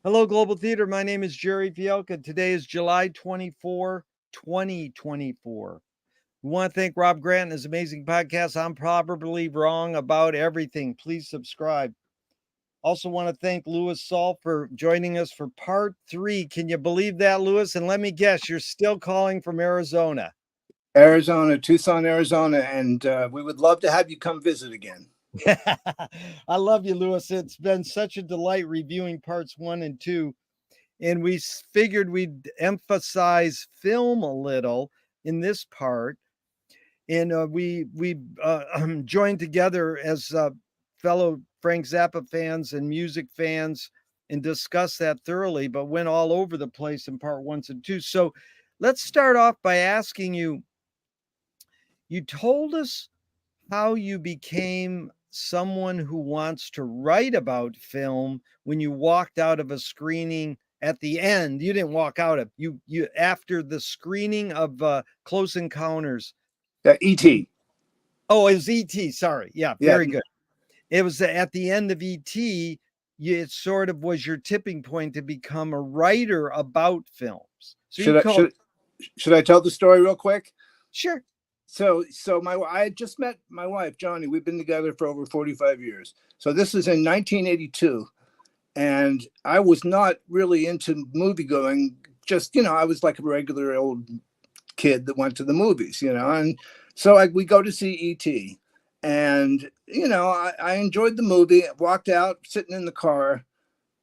Hello, Global Theater. My name is Gerry Fialka. Today is July 24, 2024. We want to thank Rob Grant and his amazing podcast. I'm probably wrong about everything. Please subscribe. Also want to thank Saul for joining us for part 3. Can you believe that, Lewis? And let me guess, you're still calling from Arizona. Arizona, Tucson, Arizona, and we would love to have you come visit again. I love you, Lewis. It's been such a delight reviewing parts 1 and 2. And we figured we'd emphasize film a little in this part. And we joined together as fellow Frank Zappa fans and music fans and discussed that thoroughly, but went all over the place in part 1 and 2. So let's start off by asking you, you told us how you became someone who wants to write about film when you walked out of a screening at the end. You didn't walk out of you after the screening of Close Encounters. E.T. Oh, it was E.T. Sorry. Yeah, Yeah. very good. It was at the end of E.T. It sort of was your tipping point to become a writer about films. So should I tell the story real quick? Sure. So I had just met my wife, Johnny. We've been together for over 45 years. So this is in 1982. And I was not really into movie going. Just, I was like a regular old kid that went to the movies, And so we go to see E.T. And, I enjoyed the movie, walked out, sitting in the car.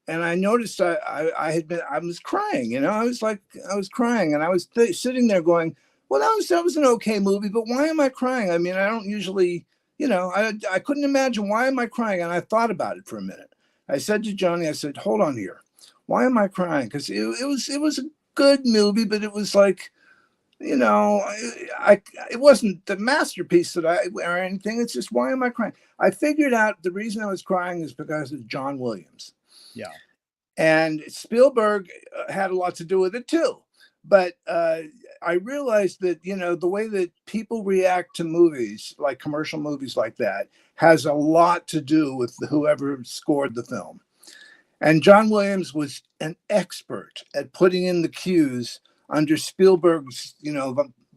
And I noticed I was crying, I was crying. And I was sitting there going, well, that was an okay movie, but why am I crying? I mean, I don't usually, I couldn't imagine, why am I crying? And I thought about it for a minute. I said to Johnny, I said, hold on here. Why am I crying? Because it was a good movie, but it was like, it wasn't the masterpiece or anything. It's just, why am I crying? I figured out the reason I was crying is because of John Williams. Yeah. And Spielberg had a lot to do with it too. But I realized that, the way that people react to movies, like commercial movies like that, has a lot to do with whoever scored the film. And John Williams was an expert at putting in the cues under Spielberg's,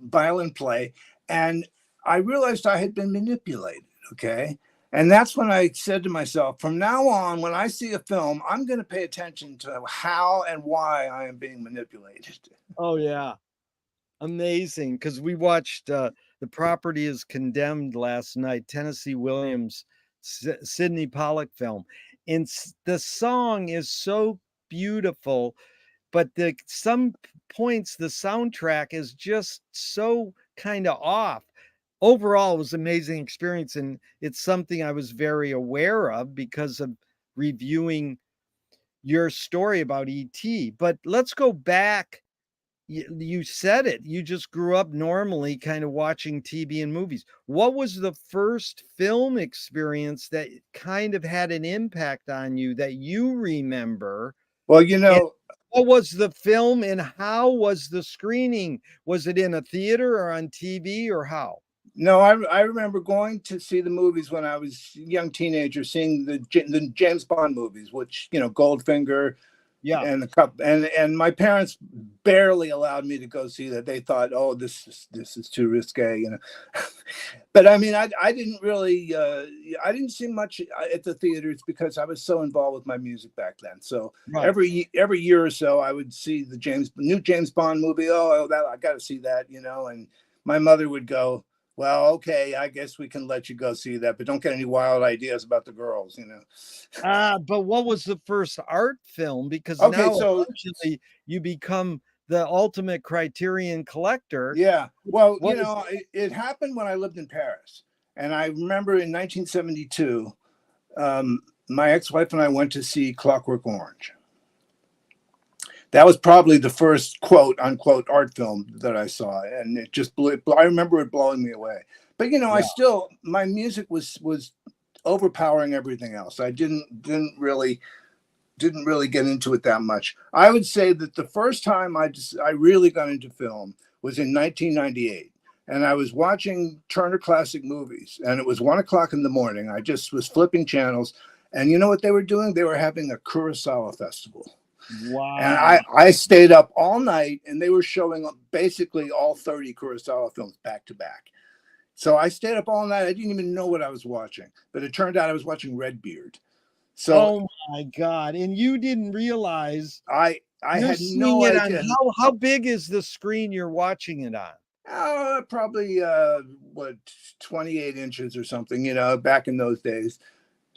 violin play. And I realized I had been manipulated, okay? And that's when I said to myself, from now on, when I see a film, I'm going to pay attention to how and why I am being manipulated. Oh, yeah. Amazing. Because we watched The Property is Condemned last night, Tennessee Williams, Sidney Pollack film. And the song is so beautiful, but some points the soundtrack is just so kind of off. Overall, it was an amazing experience, and it's something I was very aware of because of reviewing your story about ET. But let's go back. You said it. You just grew up normally kind of watching TV and movies. What was the first film experience that kind of had an impact on you that you remember? Well, And what was the film and how was the screening? Was it in a theater or on TV or how? No, I remember going to see the movies when I was a young teenager, seeing the James Bond movies, which, Goldfinger, Yeah. and the cup, and my parents barely allowed me to go see that. They thought, oh, this is too risque, But I mean, I didn't really, I didn't see much at the theaters because I was so involved with my music back then. So Right. every year or so, I would see the new James Bond movie. Oh, that I got to see that, And my mother would go, well, okay, I guess we can let you go see that, but don't get any wild ideas about the girls, But what was the first art film? Because Okay, now so eventually you become the ultimate Criterion collector. yeah, well, What is it happened when I lived in Paris, and I remember in 1972, my ex-wife and I went to see Clockwork Orange. That was probably the first quote unquote art film that I saw, and it just I remember it blowing me away. But my music was overpowering everything else. I didn't really get into it that much. I would say that the first time I really got into film was in 1998, and I was watching Turner Classic Movies, and it was 1:00 in the morning. I just was flipping channels, and you know what they were doing? They were having a Kurosawa festival. And Wow. I stayed up all night, and they were showing basically all 30 Kurosawa films back to back. So I stayed up all night. I didn't even know what I was watching, but it turned out I was watching Redbeard. So Oh my God. And you didn't realize I you're had seeing no it on idea. how big is the screen you're watching it on? Probably what 28 inches or something, back in those days.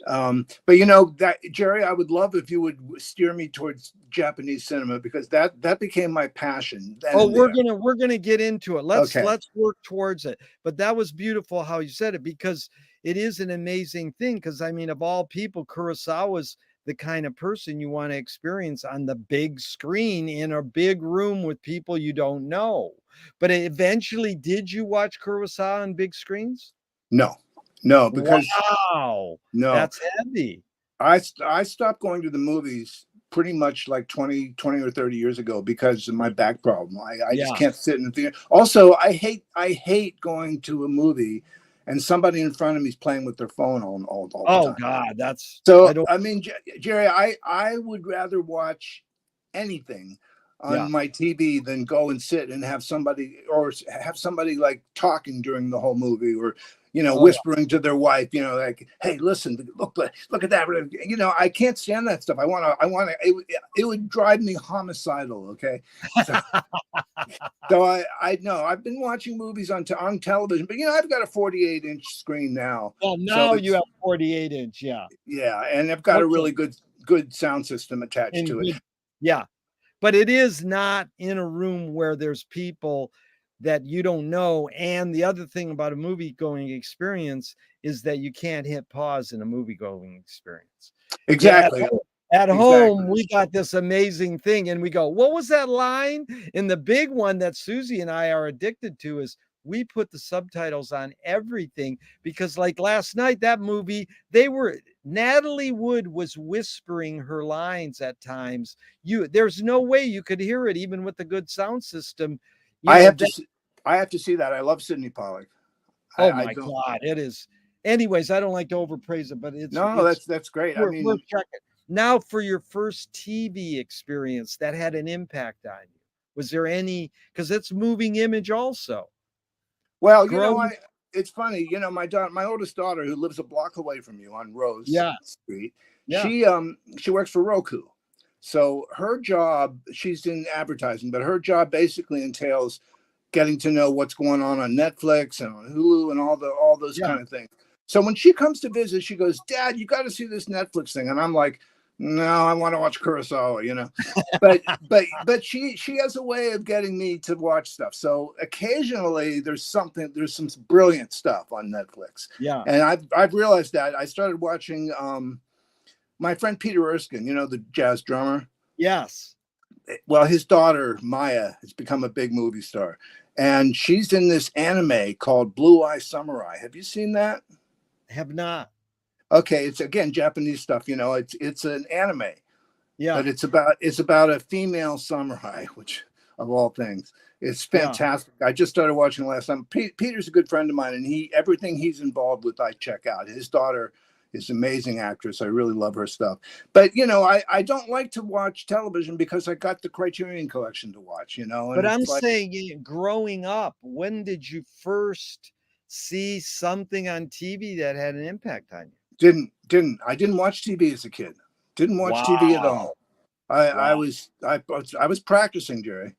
But that, Gerry, I would love if you would steer me towards Japanese cinema, because that became my passion then Oh, and there. we're gonna get into it. Okay. Let's work towards it. But that was beautiful how you said it, because it is an amazing thing. Because I mean, of all people, Kurosawa's the kind of person you want to experience on the big screen in a big room with people you don't know. But eventually, did you watch Kurosawa on big screens? No, no, because Wow, no, that's heavy. I stopped going to the movies pretty much like 20 or 30 years ago because of my back problem. I just Yeah. can't sit in the theater. Also, I hate going to a movie and somebody in front of me is playing with their phone all the Oh time. God, that's I So, don't. I mean, Gerry, I would rather watch anything Yeah. on my TV than go and sit and have somebody, or have somebody like talking during the whole movie, or Oh yeah. whispering to their wife, like, "Hey, listen, look at that." I can't stand that stuff. It would drive me homicidal. Okay, so I know I've been watching movies on television, but I've got a 48-inch screen now, Well, so now you it's, have 48-inch. Yeah. yeah, and I've got a Okay. really good sound system attached And to it. good. Yeah. But it is not in a room where there's people that you don't know. And the other thing about a movie going experience is that you can't hit pause in a movie going experience. Yeah, Exactly, at exactly. home, we got this amazing thing, and we go, "What was that line?" And the big one that Susie and I are addicted to is we put the subtitles on everything, because, like last night, that movie, Natalie Wood was whispering her lines at times. There's no way you could hear it even with the good sound system. You I know have to that. see, I have to see that. I love Sidney Pollack. Oh I my don't. God, it is. Anyways, I don't like to overpraise it, but No, it's that's great. I worth mean, checking. Now, for your first TV experience that had an impact on you, was there any? Because it's moving image also. well, Growing, it's funny. My oldest daughter, who lives a block away from you on Rose yeah, Street, yeah, she works for Roku. So her job, she's in advertising, but her job basically entails getting to know what's going on Netflix and on Hulu and all those yeah. kind of things. So when she comes to visit, she goes, "Dad, you got to see this Netflix thing," and I'm like, "No, I want to watch Kurosawa." But she has a way of getting me to watch stuff. So occasionally there's some brilliant stuff on Netflix, Yeah. and I've realized that. I started watching my friend Peter Erskine, the jazz drummer. Yes. Well, his daughter Maya has become a big movie star, and she's in this anime called Blue Eye Samurai. Have you seen that? Have not. Okay, it's again Japanese stuff. It's an anime, Yeah. but it's about a female samurai, which, of all things, it's Yeah. fantastic. I just started watching last time. Peter's a good friend of mine, and everything he's involved with, I check out. His daughter is an amazing actress. I really love her stuff. But I don't like to watch television because I got the Criterion Collection to watch. And But I'm it's like, saying, growing up, when did you first see something on TV that had an impact on you? didn't watch TV as a kid. Didn't watch TV at all. Wow. I Wow. was I was practicing, Jerry.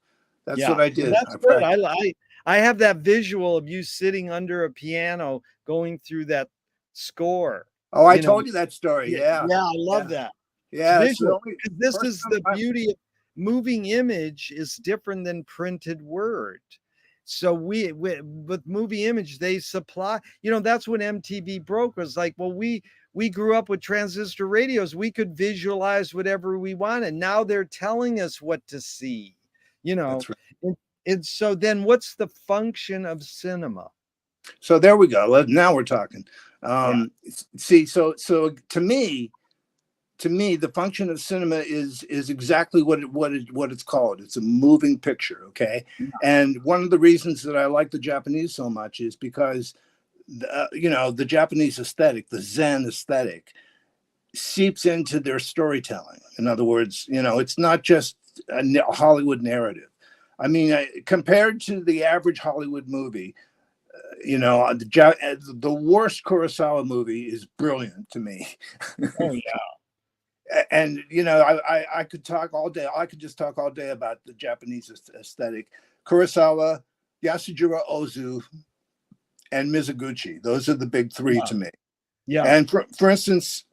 That's Yeah, what I and did. that's I good. practiced. I have that visual of you sitting under a piano going through that score, Oh, I you know? told you that story. Yeah, Yeah, yeah, I love yeah, that. It's yeah. It's the visual, only because this first is time the beauty of moving image is different than printed word. So we with movie image, they supply, that's when MTV broke, was like, well, we grew up with transistor radios. We could visualize whatever we wanted. Now they're telling us what to see, you know. That's right. And, and so then what's the function of cinema? So there we go. Now we're talking. Yeah. See, so to me, the function of cinema is exactly what it's called. It's a moving picture. Okay, and one of the reasons that I like the Japanese so much is because the Japanese aesthetic, the Zen aesthetic, seeps into their storytelling. In other words, it's not just a Hollywood narrative. I mean, compared to the average Hollywood movie, the worst Kurosawa movie is brilliant to me. Oh yeah. And I could talk all day. I could just talk all day about the Japanese aesthetic. Kurosawa, Yasujiro Ozu, and Mizoguchi. Those are the big three Yeah. to me. Yeah. And for instance,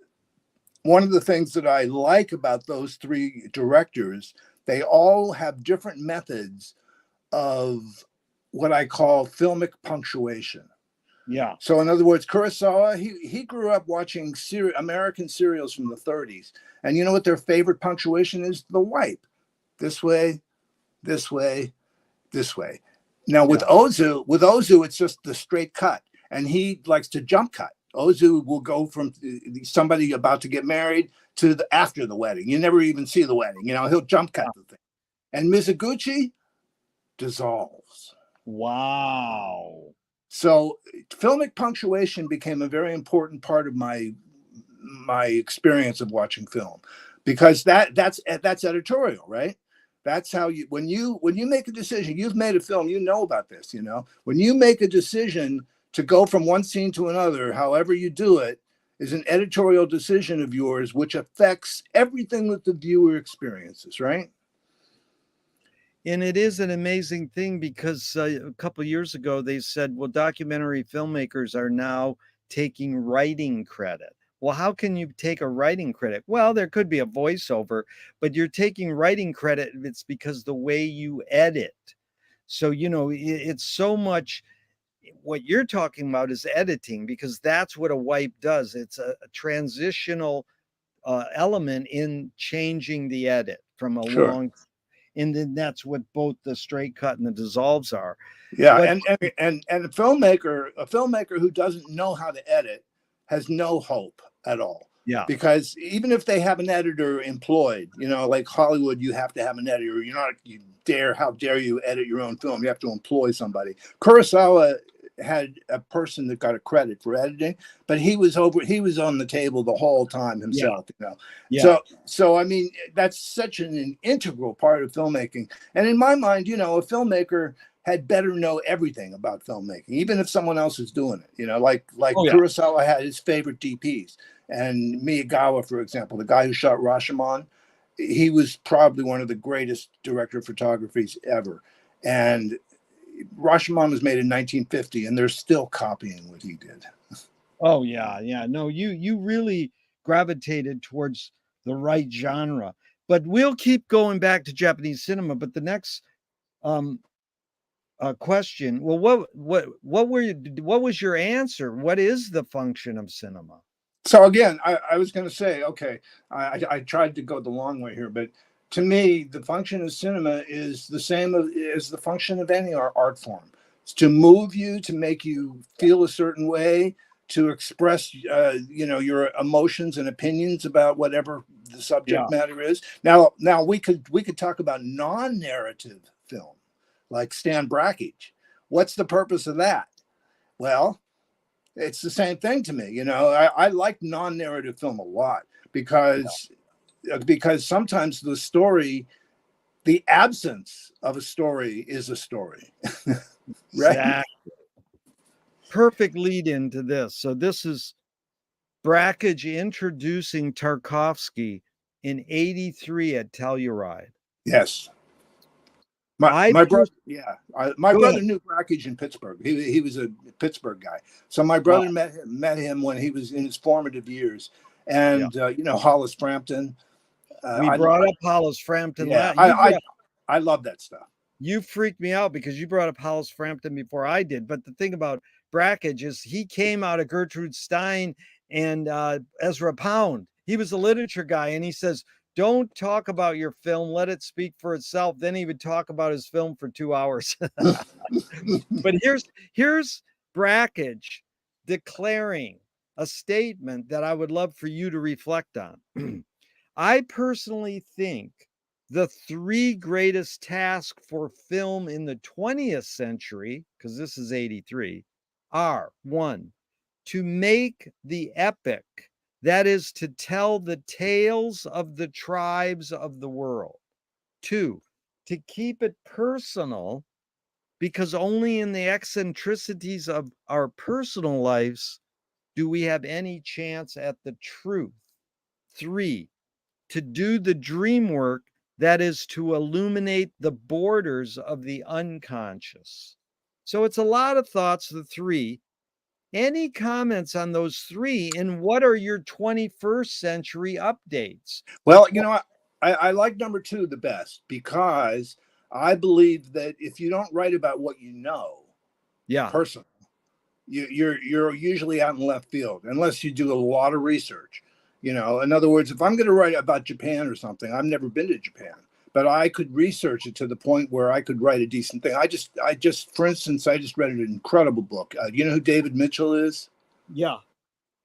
one of the things that I like about those three directors, they all have different methods of what I call filmic punctuation. Yeah. So, in other words, Kurosawa, he grew up watching American serials from the 30s. And you know what their favorite punctuation is? The wipe. This way, this way, this way. Now Yeah. With Ozu, it's just the straight cut, and he likes to jump cut. Ozu will go from somebody about to get married to after the wedding. You never even see the wedding. He'll jump cut the thing. And Mizoguchi dissolves. Wow. So filmic punctuation became a very important part of my experience of watching film, because that's editorial, right? That's how when you make a decision, you've made a film, about this. When you make a decision to go from one scene to another, however you do it, is an editorial decision of yours, which affects everything that the viewer experiences, right? And it is an amazing thing because a couple of years ago they said, well, documentary filmmakers are now taking writing credit. Well, how can you take a writing credit? Well, there could be a voiceover, but you're taking writing credit. It's because the way you edit. So, it's so much what you're talking about is editing, because that's what a wipe does. It's a transitional element in changing the edit from a Sure. long, and then that's what both the straight cut and the dissolves are. Yeah, But and a filmmaker who doesn't know how to edit has no hope at all. yeah, Because even if they have an editor employed, like Hollywood, you have to have an editor. How dare you edit your own film? You have to employ somebody. Kurosawa had a person that got a credit for editing, but he was on the table the whole time yeah, himself. yeah, So I mean, that's such an integral part of filmmaking. And in my mind, a filmmaker had better know everything about filmmaking, even if someone else is doing it. Like oh yeah, Kurosawa had his favorite DPs, and Miyagawa, for example, the guy who shot Rashomon, he was probably one of the greatest director of photographies ever. And Rashomon was made in 1950, and they're still copying what he did. oh yeah, yeah. No, you really gravitated towards the right genre. But we'll keep going back to Japanese cinema. But the next um question, well, what was your answer? What is the function of cinema? So again, I was going to say, okay, I tried to go the long way here, but to me, the function of cinema is the same as the function of any art form. It's to move you, to make you feel a certain way, to express, your emotions and opinions about whatever the Yeah. subject matter is. Now we could talk about non-narrative film, like Stan Brakhage. What's the purpose of that? Well, it's the same thing to me. I like non-narrative film a lot because sometimes the absence of a story is a story, right? Exactly. Perfect lead into this. So this is Brakhage introducing Tarkovsky in '83 at Telluride. Yes. My I my brother, pers- yeah, my Go brother ahead. knew Brakhage in Pittsburgh. He was a Pittsburgh guy, so my Wow. brother met him when he was in his formative years, Yeah. and Hollis Frampton. We I brought up Hollis Frampton. Yeah, You I love that stuff. you freaked me out because you brought up Hollis Frampton before I did. But the thing about Brakhage is he came out of Gertrude Stein and Ezra Pound. He was a literature guy, and he says, "Don't talk about your film; let it speak for itself." Then he would talk about his film for 2 hours. But here's Brakhage declaring a statement that I would love for you to reflect on. I personally think the three greatest tasks for film in the 20th century, because this is '83, are one, to make the epic That is to tell the tales of the tribes of the world. 2, to keep it personal, because only in the eccentricities of our personal lives do we have any chance at the truth. 3, to do the dream work, that is to illuminate the borders of the unconscious. So it's a lot of thoughts, the 3. Any comments on those 3? And what are your 21st century updates? Well, I like number 2 the best because I believe that if you don't write about what you know, Yeah, personally, you're usually out in left field unless you do a lot of research. In other words, if I'm going to write about Japan or something, I've never been to Japan, but I could research it to the point where I could write a decent thing. For instance, I just read an incredible book. You know who David Mitchell is? yeah,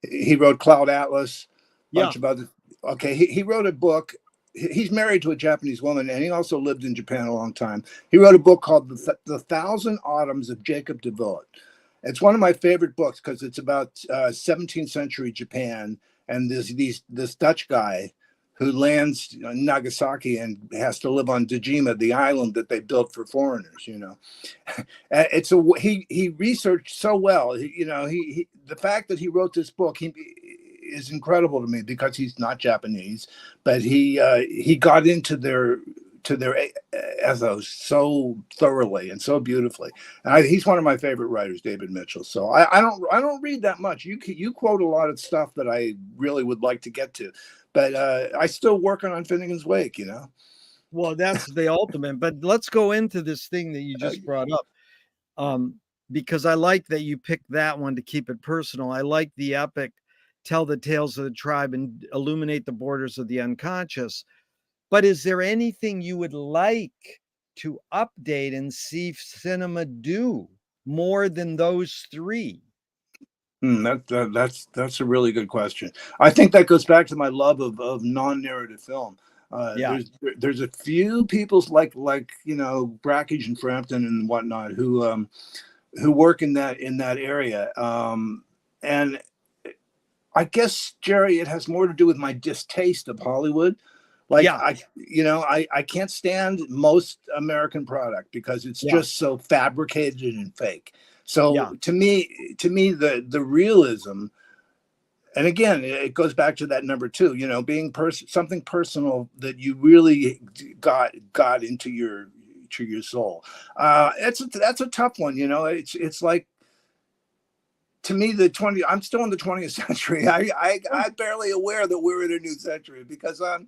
He wrote Cloud Atlas, a yeah. bunch of other. Okay, he wrote a book. He's married to a Japanese woman, and he also lived in Japan a long time. He wrote a book called The Thousand Autumns of Jacob de Witt. It's one of my favorite books because it's about 17th century Japan, and this Dutch guy who lands in Nagasaki and has to live on Dejima, the island that they built for foreigners. He researched so well. The fact that he wrote this book is incredible to me because he's not Japanese, but he got into their ethos so thoroughly and so beautifully. And he's one of my favorite writers, David Mitchell. So I don't read that much. You quote a lot of stuff that I really would like to get to, but I still working on Finnegan's Wake. Well, that's the ultimate. But let's go into this thing that you just brought up. Because I like that you picked that one to keep it personal. I like the epic, tell the tales of the tribe and illuminate the borders of the unconscious. But is there anything you would like to update and see cinema do more than those 3? That's a really good question. I think that goes back to my love of non-narrative film. Yeah, There's a few people like Brackage and Frampton and whatnot who work in that area, and I guess, Gerry, it has more to do with my distaste of Hollywood. Like yeah, I can't stand most American product because it's yeah, just so fabricated and fake. yeah, So to me, the realism, and again, it goes back to that number 2, being something personal that you really got into your soul. That's a tough one. It's like, to me, I'm still in the 20th century. I'm barely aware that we're in a new century because I'm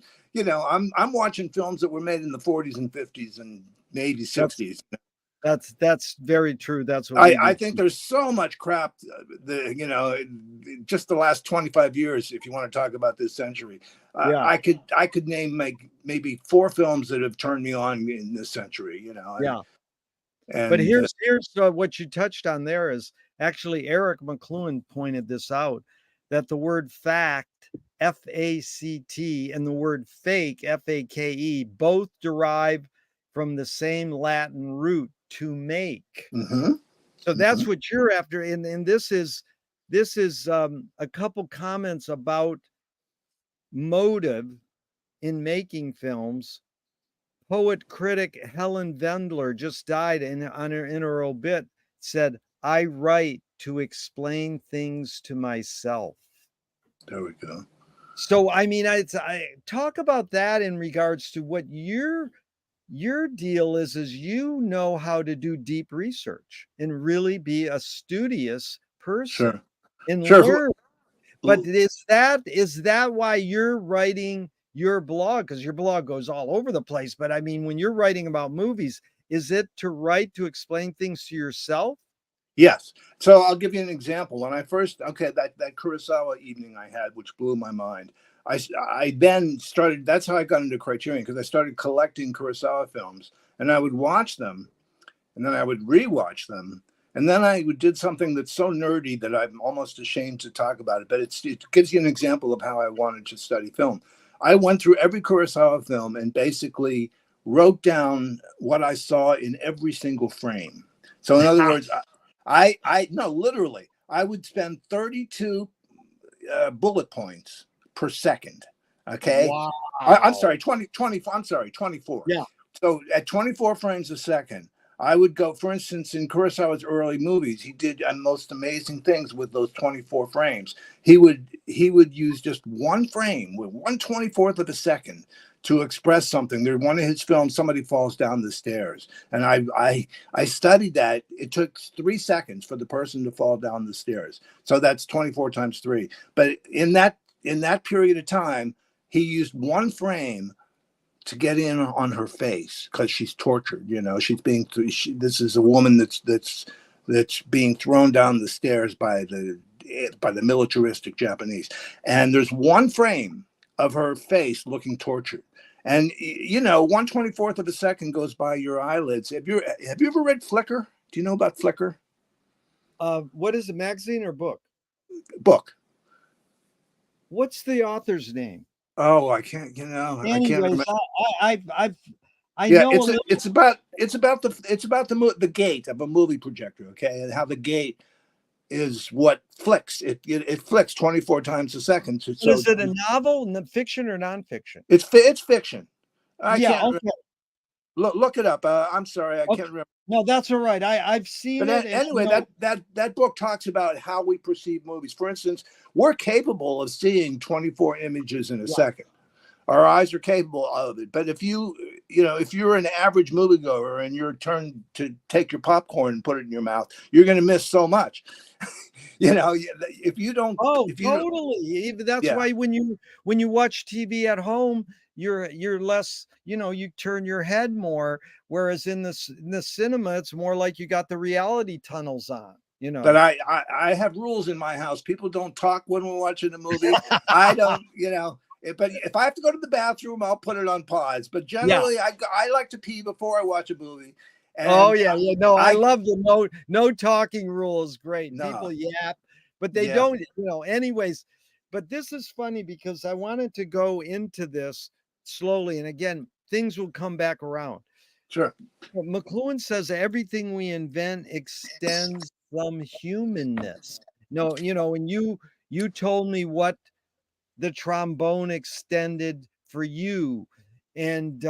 watching films that were made in the 40s and 50s and maybe that's 60s. that's very true. That's what we I do. think there's so much crap, just the last 25 years, if you want to talk about this century. Yeah, I could name maybe 4 films that have turned me on in this century. yeah. But And here's what you touched on there is actually Eric McLuhan pointed this out, that the word fact, FACT, and the word fake, FAKE, both derive from the same Latin root, to make. mhm, So that's mhm. what you're after. And this is a couple comments about motive in making films. Poet critic Helen Vendler just died, and in her obit said, "I write to explain things to myself." There we go. So I mean, I talk about that in regards to what your deal is you know how to do deep research and really be a studious person Sure. and Sure. learn. But is that why you're writing your blog? Because your blog goes all over the place. But I mean, when you're writing about movies, is it to write to explain things to yourself? Yes. So I'll give you an example. When I first, that Kurosawa evening I had, which blew my mind. I then started. That's how I got into Criterion, because I started collecting Kurosawa films, and I would watch them, and then I would rewatch them, and then did something that's so nerdy that I'm almost ashamed to talk about it. But it gives you an example of how I wanted to study film. I went through every Kurosawa film and basically wrote down what I saw in every single frame. So in other words, I no, literally, I would spend 32 bullet points per second. Okay. I'm Wow. sorry, 20. I'm sorry, 24. Yeah. So at 24 frames a second, I would go, for instance, in Kurosawa's early movies, he did most amazing things with those 24 frames. He would use just one frame with 1/24th of a second to express something. There, one of his films, somebody falls down the stairs, and I studied that. It took 3 seconds for the person to fall down the stairs. So that's 24 times 3. But in that period of time, he used one frame to get in on her face because she's tortured. She's being. This is a woman that's being thrown down the stairs by the militaristic Japanese, and there's one frame of her face looking tortured. And 1/24th of a second goes by your eyelids. Have you ever read Flickr? Do you know about Flickr? What is it, magazine or book? Book. What's the author's name? Oh, I can't. I can't Anyways, remember. I Yeah, know a little. it's about the gate of a movie projector, okay, and how the gate is what flicks. It flicks 24 times a second. So Is it a novel, fiction or nonfiction? it's fiction. I Yeah. can't Okay. look it up. I'm sorry, I Okay. can't remember. No, that's all right. I've seen But it. And anyway, that book talks about how we perceive movies. For instance, we're capable of seeing 24 images in a yeah. second. Our eyes are capable of it. But if you're an average moviegoer and you're turned to take your popcorn and put it in your mouth, you're going to miss so much. If you don't, Oh, if you don't, totally. That's yeah. why when you watch TV at home, you're less, you turn your head more. Whereas in the cinema, it's more like you got the reality tunnels on. But I have rules in my house. People don't talk when we're watching a movie. I don't, But if I have to go to the bathroom, I'll put it on pause. But Yeah. generally, I like to pee before I watch a movie. Oh And yeah, yeah. No, I I love the no talking rule is great. no, People yap, but they yeah, don't. Anyways, but this is funny because I wanted to go into this slowly, and again, things will come back around. sure. But McLuhan says everything we invent extends some humanness. No, and you told me what the trombone extended for you, and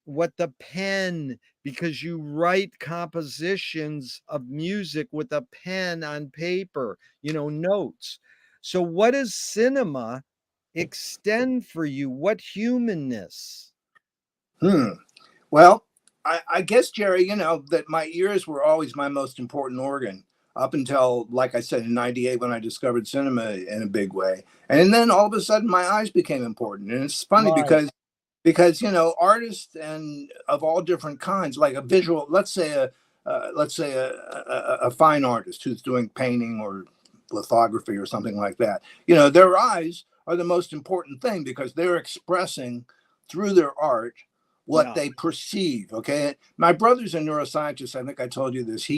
what the pen, because you write compositions of music with a pen on paper, notes. So what does cinema extend for you? What humanness? Hmm. Well, I guess, Jerry, that my ears were always my most important organ up until, like I said, in '98 when I discovered cinema in a big way. And then all of a sudden my eyes became important. And it's funny Right. because artists and of all different kinds, like a visual, let's say a fine artist who's doing painting or lithography or something like that, their eyes are the most important thing because they're expressing through their art what Yeah. they perceive. Okay, my brother's a neuroscientist. I think I told you this.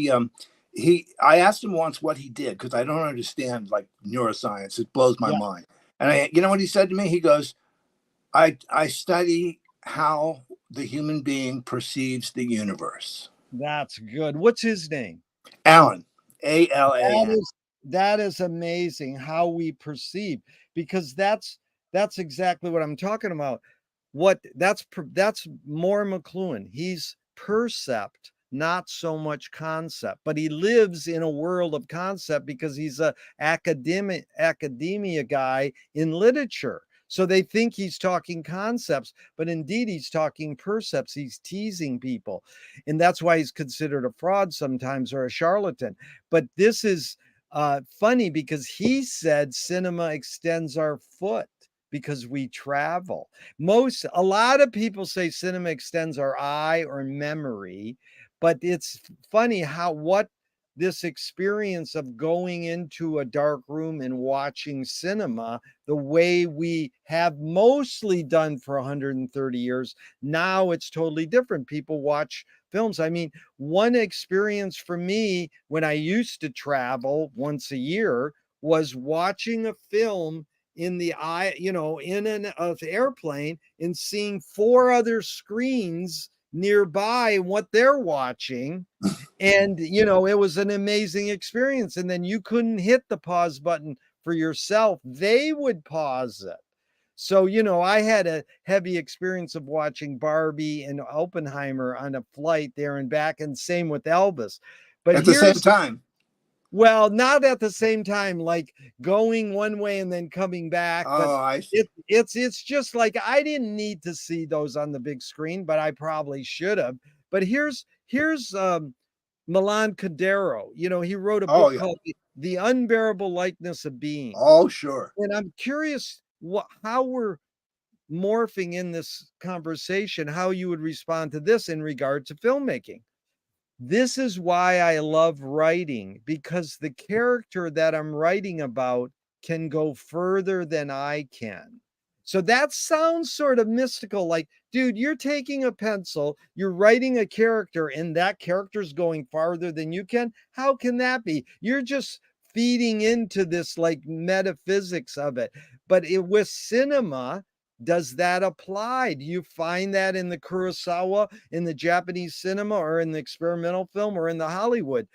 I asked him once what he did because I don't understand like neuroscience. It blows my Yeah. mind. And you know what he said to me? He goes, I study how the human being perceives the universe. That's good. What's his name? Alan, A-L-A-N. That is amazing how we perceive, because that's exactly what I'm talking about. That's more McLuhan. He's percept, not so much concept, but he lives in a world of concept because he's a academia guy in literature. So they think he's talking concepts, but indeed he's talking percepts. He's teasing people. And that's why he's considered a fraud sometimes, or a charlatan. But this is funny because he said cinema extends our foot because we travel. A lot of people say cinema extends our eye or memory, but it's funny what this experience of going into a dark room and watching cinema the way we have mostly done for 130 years. Now it's totally different. People watch films. I mean, one experience for me when I used to travel once a year was watching a film in the in an airplane, and seeing four other screens nearby and what they're watching. And it was an amazing experience. And then you couldn't hit the pause button for yourself, they would pause it. So, I had a heavy experience of watching Barbie and Oppenheimer on a flight there and back, and same with Elvis. But At the same here's time. well, not at the same time, like going one way and then coming back, but Oh, I see. it's just like I didn't need to see those on the big screen, but I probably should have. But here's Milan Kundera. He wrote a Oh, book yeah. called The Unbearable Likeness of Being. Oh, sure. And I'm curious how we're morphing in this conversation, how you would respond to this in regard to filmmaking. This is why I love writing, because the character that I'm writing about can go further than I can. So that sounds sort of mystical. Like, dude, you're taking a pencil, you're writing a character, and that character's going farther than you can. How can that be? You're just feeding into this like metaphysics of it. But with cinema, does that apply? Do you find that in the Kurosawa, in the Japanese cinema, or in the experimental film, or in the Hollywood?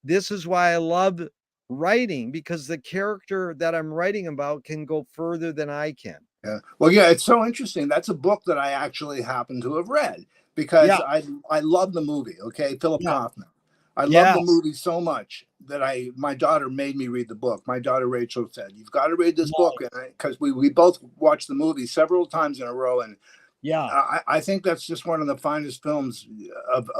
This is why I love writing, because the character that I'm writing about can go further than I can. Yeah. Well, yeah, it's so interesting. That's a book that I actually happen to have read because Yeah, I love the movie. Okay, Philip yeah, Kaufman. I love the yes. movie so much that my daughter made me read the book. My daughter Rachel said, "You've got to read this book," Nice. because we both watched the movie several times in a row, and Yeah, I think that's just one of the finest films of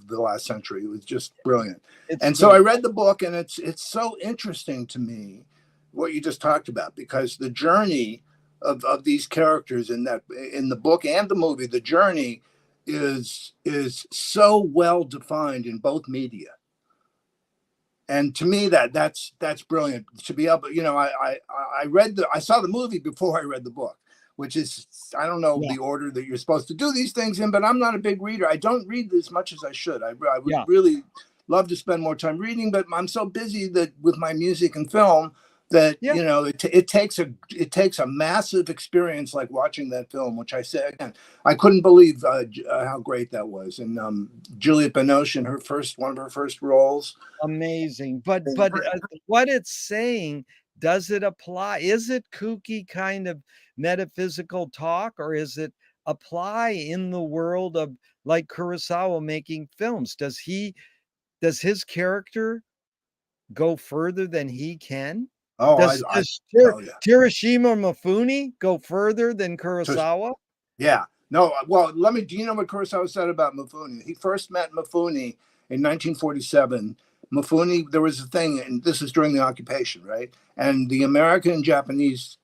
the last century. It was just brilliant. it's And so I good. read the book, and it's so interesting to me what you just talked about, because the journey of these characters in the book and the movie, the journey is so well defined in both media. And to me, that's brilliant to be able. I saw the movie before I read the book, which is, I don't know Yeah, the order that you're supposed to do these things in, but I'm not a big reader. I don't read as much as I should. I would yeah, really love to spend more time reading, but I'm so busy that with my music and film that yeah. it takes a massive experience like watching that film, which I said again, I couldn't believe how great that was. And Juliette Binoche in one of her first roles. Amazing. But what it's saying, does it apply? Is it kooky kind of metaphysical talk, or is it apply in the world of like Kurosawa making films? Does his character go further than he can? Oh, Does oh yeah. Hiroshima Mifune go further than So Kurosawa? yeah. No, well, do you know what Kurosawa said about Mifune? He first met Mifune in 1947. Mifune, there was a thing, and this is during the occupation, right? And the American and Japanese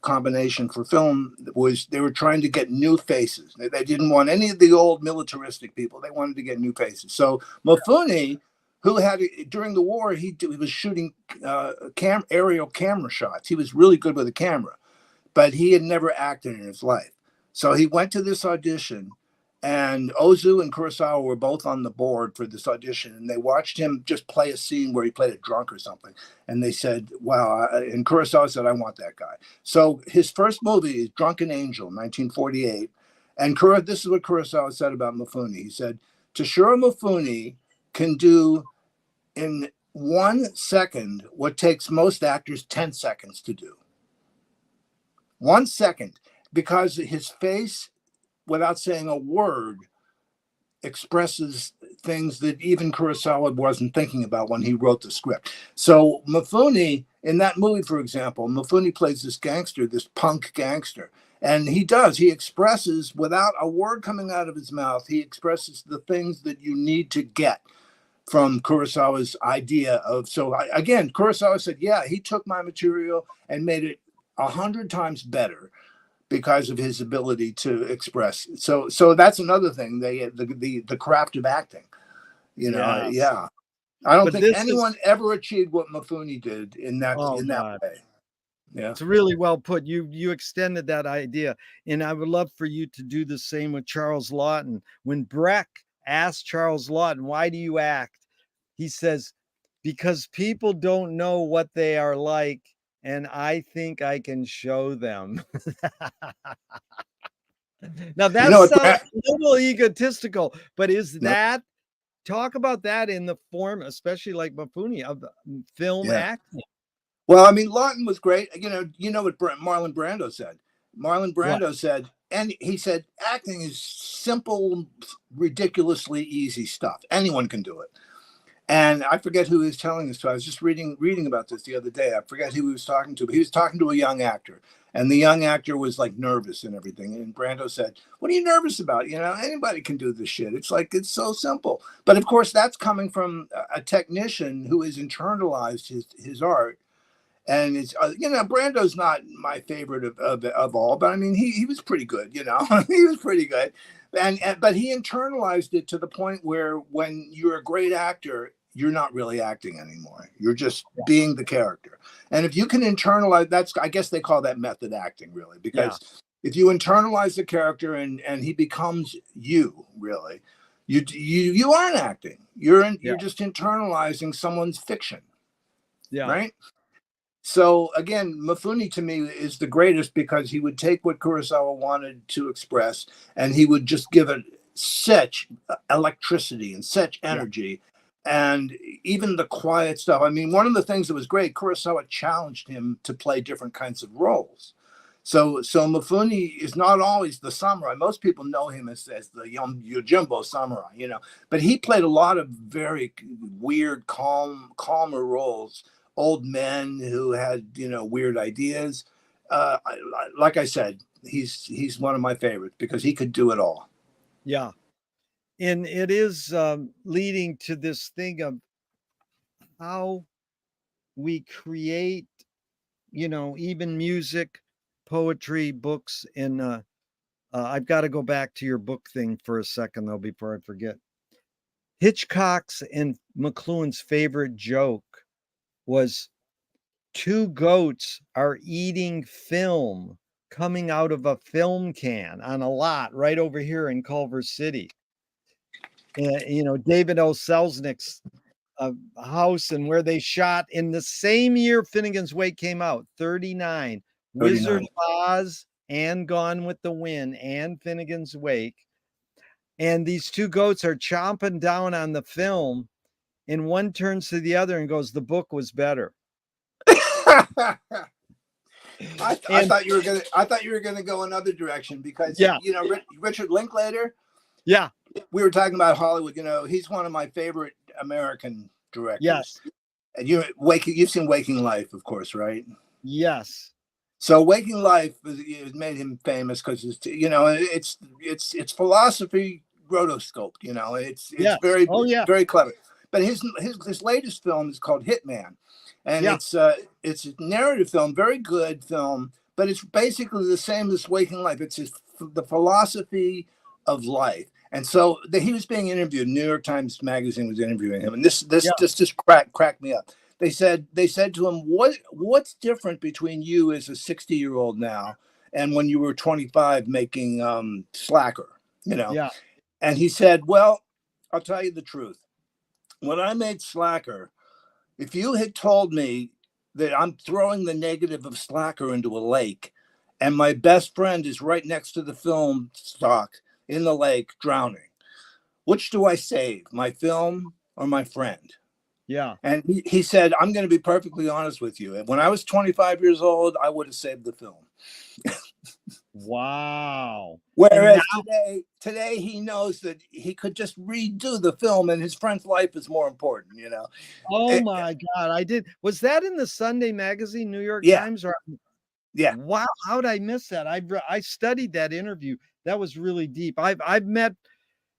combination for film was they were trying to get new faces. They didn't want any of the old militaristic people. They wanted to get new faces. So Mifune, who had during the war, he was shooting aerial camera shots. He was really good with a camera, but he had never acted in his life. So he went to this audition, and Ozu and Kurosawa were both on the board for this audition, and they watched him just play a scene where he played a drunk or something. And they said, wow. And Kurosawa said, I want that guy. So his first movie is Drunken Angel, 1948. And this is what Kurosawa said about Mifune. He said, Toshiro Mifune can do in 1 second what takes most actors 10 seconds to do. 1 second, because his face, without saying a word, expresses things that even Kurosawa wasn't thinking about when he wrote the script. So Mifune, in that movie, for example, Mifune plays this gangster, this punk gangster. And he expresses without a word coming out of his mouth, he expresses the things that you need to get from Kurosawa's idea of. Again, Kurosawa said, yeah, he took my material and made it 100 times better because of his ability to express. So that's another thing. The craft of acting. Yes. Yeah. I don't But think this is anyone ever achieved what Mifune did in that oh god. way. Yeah. It's really well put. You extended that idea, and I would love for you to do the same with Charles Laughton. When Breck asked Charles Laughton, "Why do you act?" He says, "Because people don't know what they are like, and I think I can show them." Now You that know what, sounds Brad? a little egotistical, but is No, that talk about that in the form, especially like Mifune, of film yeah. acting? Well, I mean, Lawton was great. You know what Marlon Brando said. Marlon What? Brando said, and he said, acting is simple, ridiculously easy stuff. Anyone can do it. And I forget who he was telling this to. I was just reading about this the other day. I forget who he was talking to, but he was talking to a young actor, and the young actor was like nervous and everything. And Brando said, "What are you nervous about? You know, anybody can do this shit. It's like it's so simple." But of course, that's coming from a technician who has internalized his art. And it's Brando's not my favorite of all, but I mean he was pretty good, you know. He was pretty good, and but he internalized it to the point where when you're a great actor, you're not really acting anymore. You're just being the character. And if you can internalize, that's, I guess they call that method acting, really, Yeah, because if you internalize the character and he becomes you, really, you aren't acting. yeah, You're just internalizing someone's fiction, yeah, right? So again, Mifune to me is the greatest because he would take what Kurosawa wanted to express and he would just give it such electricity and such yeah, energy. And even the quiet stuff. I mean, one of the things that was great, Kurosawa challenged him to play different kinds of roles. So Mifune is not always the samurai. Most people know him as the Yojimbo samurai, you know, but he played a lot of very weird, calmer roles, old men who had, you know, weird ideas. Like I said, he's one of my favorites because he could do it all. yeah. And it is leading to this thing of how we create, even music, poetry, books. And I've got to go back to your book thing for a second, though, before I forget. Hitchcock's and McLuhan's favorite joke was two goats are eating film coming out of a film can on a lot right over here in Culver City. And, David O. Selznick's house and where they shot in the same year Finnegan's Wake came out, 39, Wizard 39. of Oz and Gone with the Wind and Finnegan's Wake. And these two goats are chomping down on the film, and one turns to the other and goes, "The book was better." I And thought you were gonna go another direction because yeah, you know Richard Linklater. yeah, We were talking about Hollywood. You know, he's one of my favorite American directors. yes, And you've seen Waking Life, of course, right? yes, So Waking Life it made him famous because it's philosophy rotoscoped. You know, it's yes. very Oh, yeah, very clever. But his latest film is called Hitman, and yeah, it's a narrative film, very good film, but it's basically the same as Waking Life. It's the philosophy of life. And so he was being interviewed. New York Times Magazine was interviewing him, and yeah, this just cracked me up. They said to him, what's different between you as a 60-year-old now and when you were 25 making Slacker, you know? yeah, And he said, well, I'll tell you the truth. When I made Slacker, if you had told me that I'm throwing the negative of Slacker into a lake and my best friend is right next to the film stock in the lake drowning, which do I save, my film or my friend? yeah. And he said, I'm going to be perfectly honest with you. When I was 25 years old, I would have saved the film. Wow. And Whereas now, today he knows that he could just redo the film and his friend's life is more important, you know? oh Eh, my God, I did. Was that in the Sunday magazine, New York yeah, Times? Or yeah. wow, how'd I miss that? I studied that interview. That was really deep. I've met.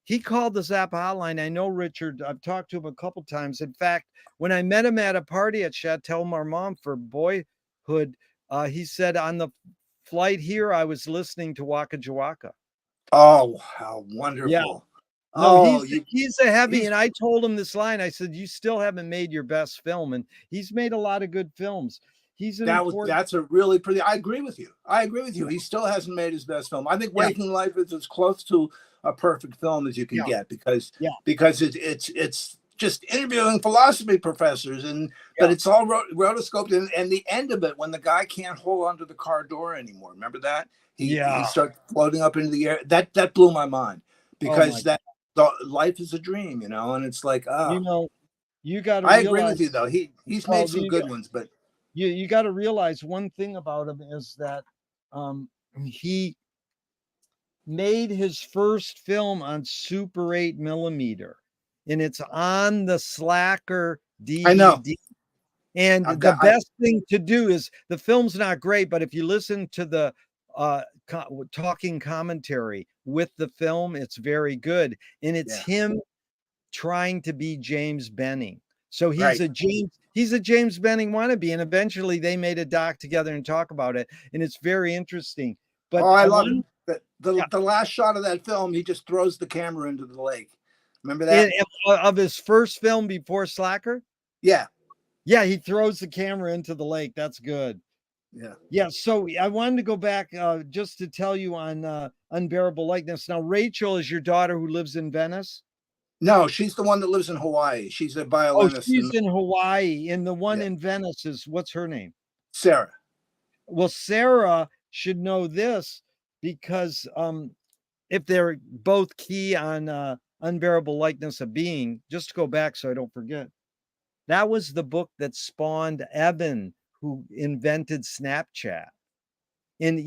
He called the Zappa hotline. I know Richard. I've talked to him a couple times. In fact, when I met him at a party at Chateau Marmont for Boyhood, he said on the flight here I was listening to Waka Jawaka. Oh, how Yeah. wonderful. No, Oh, he's a heavy, he's and I told him this line. I said, "You still haven't made your best film," and he's made a lot of good films. He's an important. that's a really pretty. I agree with you. I agree with you. He still hasn't made his best film. I think Yeah, Waking Life is as close to a perfect film as you can yeah, get because yeah, it's just interviewing philosophy professors and but yeah, it's all rotoscoped and the end of it when the guy can't hold onto the car door anymore. Remember that he yeah. starts floating up into the air. That blew my mind Oh my because God. life is a dream, and it's like You know, you got to I agree with you realize. though. He's made Well, some good ones, but you got to realize one thing about him is that he made his first film on Super 8 millimeter, and it's on the Slacker I know. DVD. And I've the got. best thing to do is, the film's not great, but if you listen to the talking commentary with the film, it's very good. And it's Yeah. him trying to be James Benning. So Right. he's a James Benning wannabe. And eventually they made a doc together and talk about it. And it's very interesting. But Oh, I I love it. want, yeah, The last shot of that film, he just throws the camera into the lake. Remember that? in, of his first film before Slacker. Yeah. Yeah, he throws the camera into the lake. That's good. Yeah. Yeah, so I wanted to go back just to tell you on Unbearable Likeness. Now, Rachel is your daughter who lives in Venice. No, she's the one that lives in Hawaii. She's a Oh, violinist. she's in Hawaii, and the one Yeah, in Venice is, what's her name? Sarah. Well, Sarah should know this because if they're both key on Unbearable Likeness of Being, just to go back so I don't forget, that was the book that spawned Evan, who invented Snapchat. And,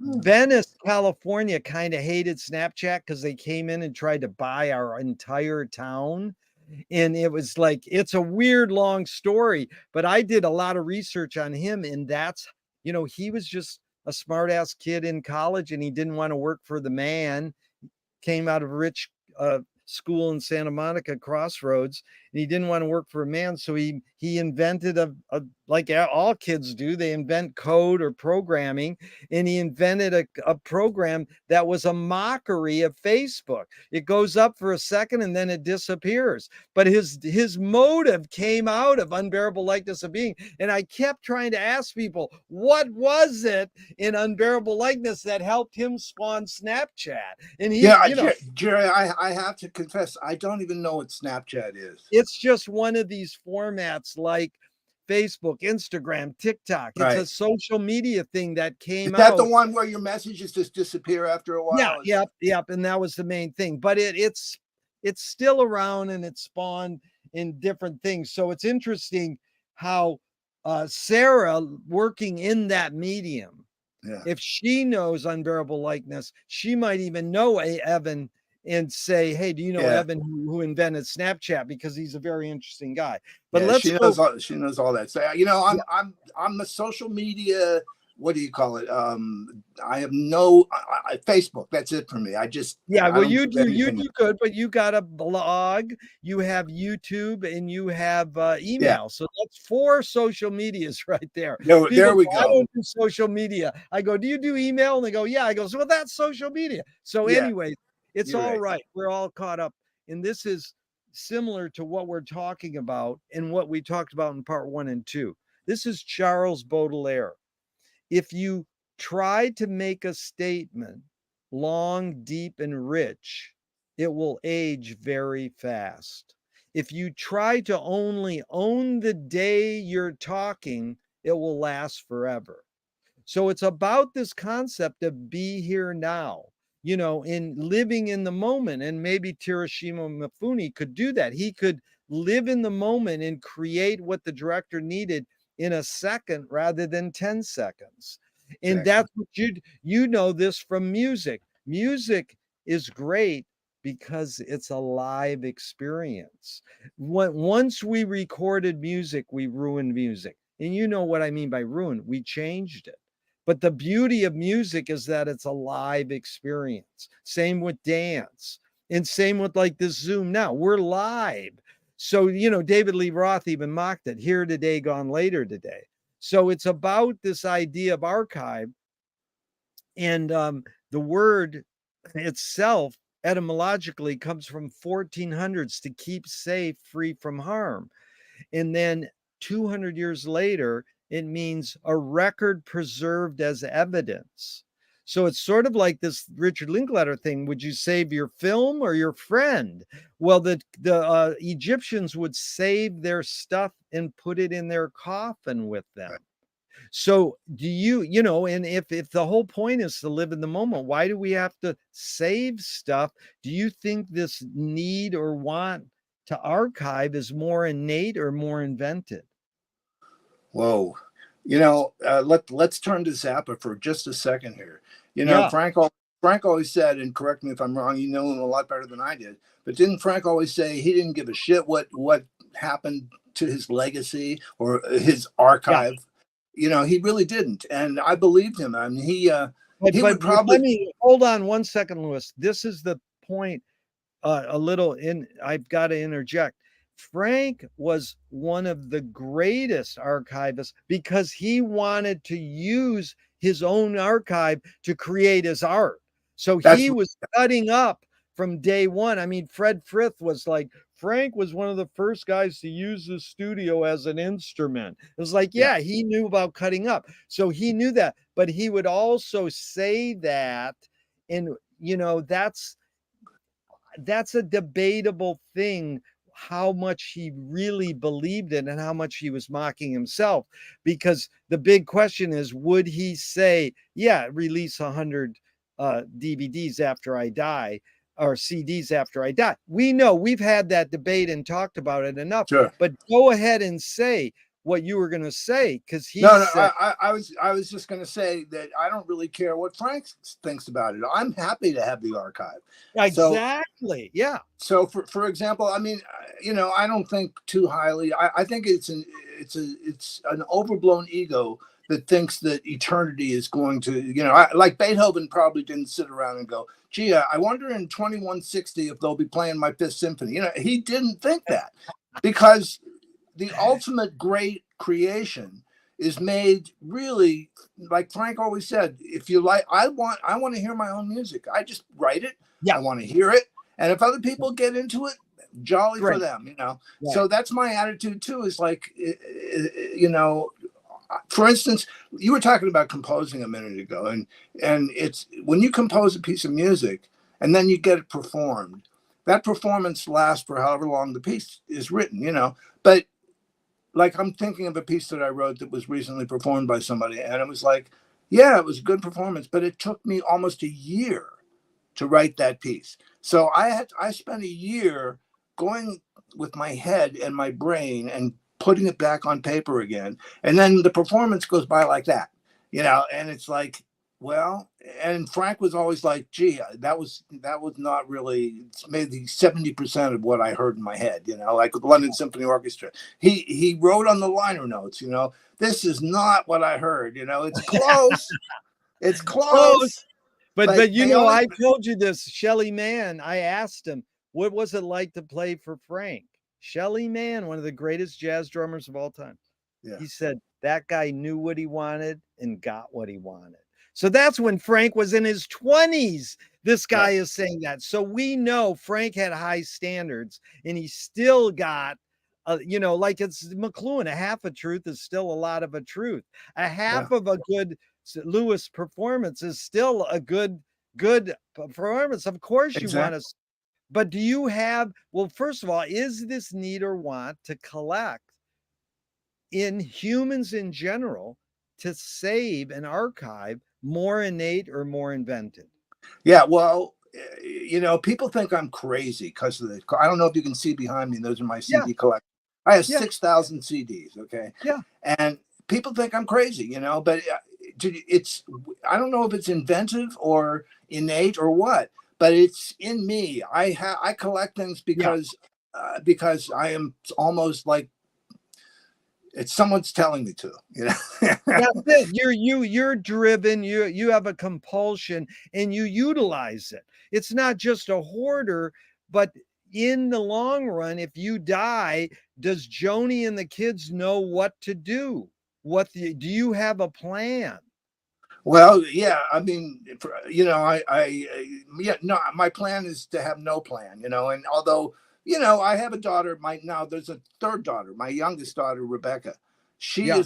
Hmm. Venice, California kind of hated Snapchat because they came in and tried to buy our entire town. And it was like, it's a weird long story, but I did a lot of research on him. And that's, he was just a smart ass kid in college and he didn't want to work for the man, came out of a rich school in Santa Monica Crossroads, and he didn't want to work for a man. So he invented like all kids do, they invent code or programming, and he invented a program that was a mockery of Facebook. It goes up for a second and then it disappears. But his motive came out of Unbearable Likeness of Being. And I kept trying to ask people, what was it in Unbearable Likeness that helped him spawn Snapchat? And he, Yeah, Jerry, I have to confess, I don't even know what Snapchat is. it's just one of these formats like Facebook, Instagram, TikTok. It's Right. a social media thing that Is came that the out. one where your messages just disappear after a Yeah, while? yep. And that was the main thing. But it's still around and it spawned in different things. So it's interesting how Sarah, working in that medium, Yeah. if she knows Unbearable Likeness, she might even know Evan and say, hey, do you know Yeah. Evan who invented Snapchat? Because he's a very interesting guy. But Yeah, let's she knows go. all that. So Yeah, I'm the social media, what do you call it? I have no Facebook. That's it for me. yeah, I well, don't you do do anything. good, but you got a blog, you have YouTube, and you have Yeah. email. So that's 4 social medias right there. People There we go, I go. don't do social media. I go, do you do email? And they go, yeah. I go, so well, that's social media. So Yeah, anyway, it's you're all right. right. We're all caught up. And this is similar to what we're talking about and what we talked about in part 1 and 2. This is Charles Baudelaire. If you try to make a statement long, deep, and rich, it will age very fast. If you try to only own the day you're talking, it will last forever. So it's about this concept of be here now, in living in the moment. And maybe Tirashima Mifune could do that. He could live in the moment and create what the director needed in a second rather than 10 seconds. And Exactly. that's what you know this from music. Music is great because it's a live experience. Once we recorded music, we ruined music. And you know what I mean by ruin. We changed it. But the beauty of music is that it's a live experience. Same with dance. And same with like this Zoom now. We're live. So, David Lee Roth even mocked it, here today, gone later today. So it's about this idea of archive. And the word itself etymologically comes from 1400s, to keep safe, free from harm. And then 200 years later, it means a record preserved as evidence. So it's sort of like this Richard Linklater thing. Would you save your film or your friend? Well, the Egyptians would save their stuff and put it in their coffin with them. So do and if the whole point is to live in the moment, why do we have to save stuff? Do you think this need or want to archive is more innate or more invented? Whoa. Let's turn to Zappa for just a second here. Yeah, Frank always said, and correct me if I'm wrong, you know him a lot better than I did, but didn't Frank always say he didn't give a shit what happened to his legacy or his yeah. archive? He really didn't, and I believed him. I mean, he would Let probably. me hold on one second, Lewis. This is the point. A little in. I've got to interject. Frank was one of the greatest archivists because he wanted to use his own archive to create his art. So That's he was cutting up from day one. I mean, Fred Frith was like, Frank was one of the first guys to use the studio as an instrument. It was like, yeah, yeah, he knew about cutting up. So he knew that, but he would also say that, and that's a debatable thing, how much he really believed it and how much he was mocking himself, because the big question is, would he say, yeah, release 100 DVDs after I die, or CDs after I die? We know we've had that debate and talked about it enough, sure. but go ahead and say what you were going to say, because he No, no, said I was just going to say that I don't really care what Frank thinks about it. I'm happy to have the archive. So, exactly, yeah, for example, I mean, I don't think too highly. I think it's an overblown ego that thinks that eternity is going to, like Beethoven probably didn't sit around and go, gee, I wonder in 2160 if they'll be playing my Fifth Symphony. He didn't think that, because the ultimate great creation is made really, like Frank always said, if you like, I want to hear my own music. I just write it. I yeah, want to hear it. And if other people get into it, jolly for great, them. right, So that's my attitude too, is like, for instance, you were talking about composing a minute ago, and it's when you compose a piece of music and then you get it performed, that performance lasts for however long the piece is written. But like, I'm thinking of a piece that I wrote that was recently performed by somebody, and it was like, yeah, it was a good performance, but it took me almost a year to write that piece. So I spent a year going with my head and my brain and putting it back on paper again. And then the performance goes by like that, and it's like, well, and Frank was always like, gee, that was not really, it's maybe 70% of what I heard in my head, like with London Symphony Orchestra. He wrote on the liner notes, this is not what I heard, it's close. It's close. close, but But they only. I told you this, Shelly Manne. I asked him, what was it like to play for Frank? Shelly Manne, one of the greatest jazz drummers of all time. Yeah, He said that guy knew what he wanted and got what he wanted. So that's when Frank was in his 20s. This guy right. is saying that. So we know Frank had high standards, and he still got, like it's McLuhan, a half a truth is still a lot of a truth. A Yeah, half of a good Lewis performance is still a good performance. Of course, you want exactly. to, but do you have, well, first of all, is this need or want to collect in humans in general, to save and archive more innate or more invented? Yeah, well, people think I'm crazy because of the. I don't know if you can see behind me. Those are my Yeah, CD collection. I have yeah, 6,000 CDs. Okay, yeah, and people think I'm crazy, but it's. I don't know if it's inventive or innate or what, but it's in me. I collect things yeah. because I am almost like it's someone's telling me to. That's it. You're driven. You have a compulsion, and you utilize it. It's not just a hoarder, but in the long run, if you die, does Joni and the kids know what to do? Do you have a plan? Well, yeah, I mean, yeah, no, my plan is to have no plan, and although, I have a daughter, now there's a third daughter, my youngest daughter, Rebecca. Yeah,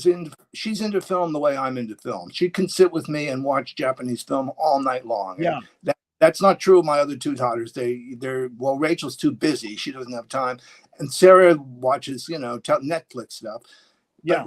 She's into film the way I'm into film. She can sit with me and watch Japanese film all night long. And yeah, that's not true of my other two daughters. Well, Rachel's too busy. She doesn't have time. And Sarah watches, Netflix stuff, but yeah,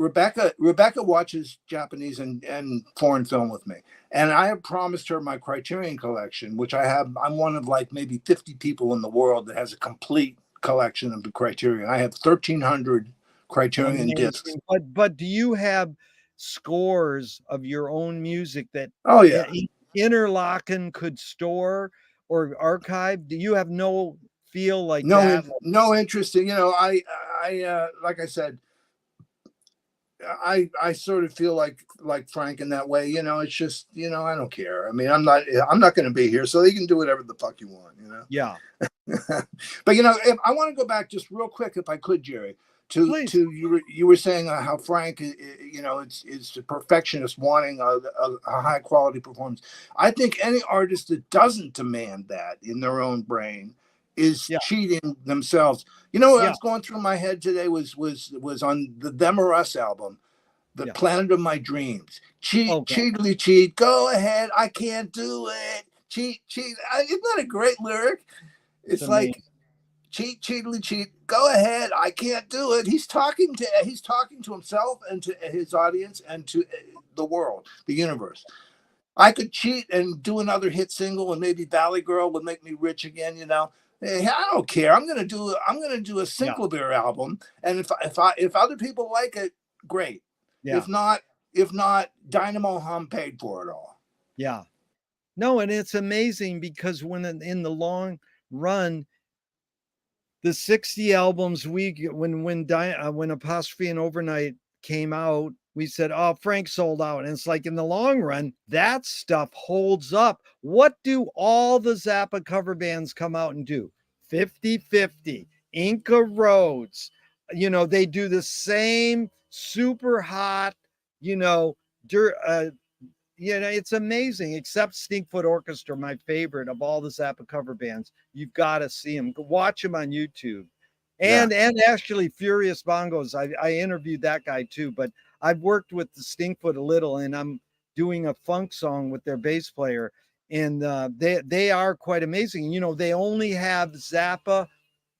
Rebecca watches Japanese and foreign film with me, and I have promised her my Criterion collection, which I have. I'm one of like maybe 50 people in the world that has a complete collection of the Criterion. I have 1,300 Criterion discs. Amazing. But do you have scores of your own music that Oh yeah. Interlaken could store or archive? Do you have no feel like No, that? no interest in, like I said, I sort of feel like Frank in that way. It's just, I don't care. I mean, I'm not going to be here, so you can do whatever the fuck you want. Yeah, But if I want to go back just real quick, if I could, Jerry, to please. you were saying how Frank, it's a perfectionist wanting a high quality performance. I think any artist that doesn't demand that in their own brain is Yeah, cheating themselves. What I yeah, was going through my head today was on the Them or Us album, The yeah. Planet of My Dreams. Cheat, Okay, cheatly cheat. Go ahead, I can't do it. Cheat, cheat. Isn't that a great lyric? it's It's like, amazing. cheat, cheatly cheat. Go ahead, I can't do it. He's talking to himself and to his audience and to the world, the universe. I could cheat and do another hit single, and maybe Valley Girl would make me rich again. Hey, I don't care. I'm gonna do a Yeah, Synclavier album, and if other people like it, great. yeah, If not, Dynamo Hum paid for it all. yeah. No, and it's amazing because when in the long run, the 60 albums when Apostrophe and Overnight came out, we said, oh, Frank sold out. And it's like in the long run, that stuff holds up. What do all the Zappa cover bands come out and do? 50-50, Inca Roads. They do the same super hot, you know, it's amazing, except Stinkfoot Orchestra, my favorite of all the Zappa cover bands. You've got to see them. Watch them on YouTube. Yeah. And actually, Furious Bongos, I interviewed that guy too, but I've worked with the Stinkfoot a little, and I'm doing a funk song with their bass player, and they are quite amazing. They only have Zappa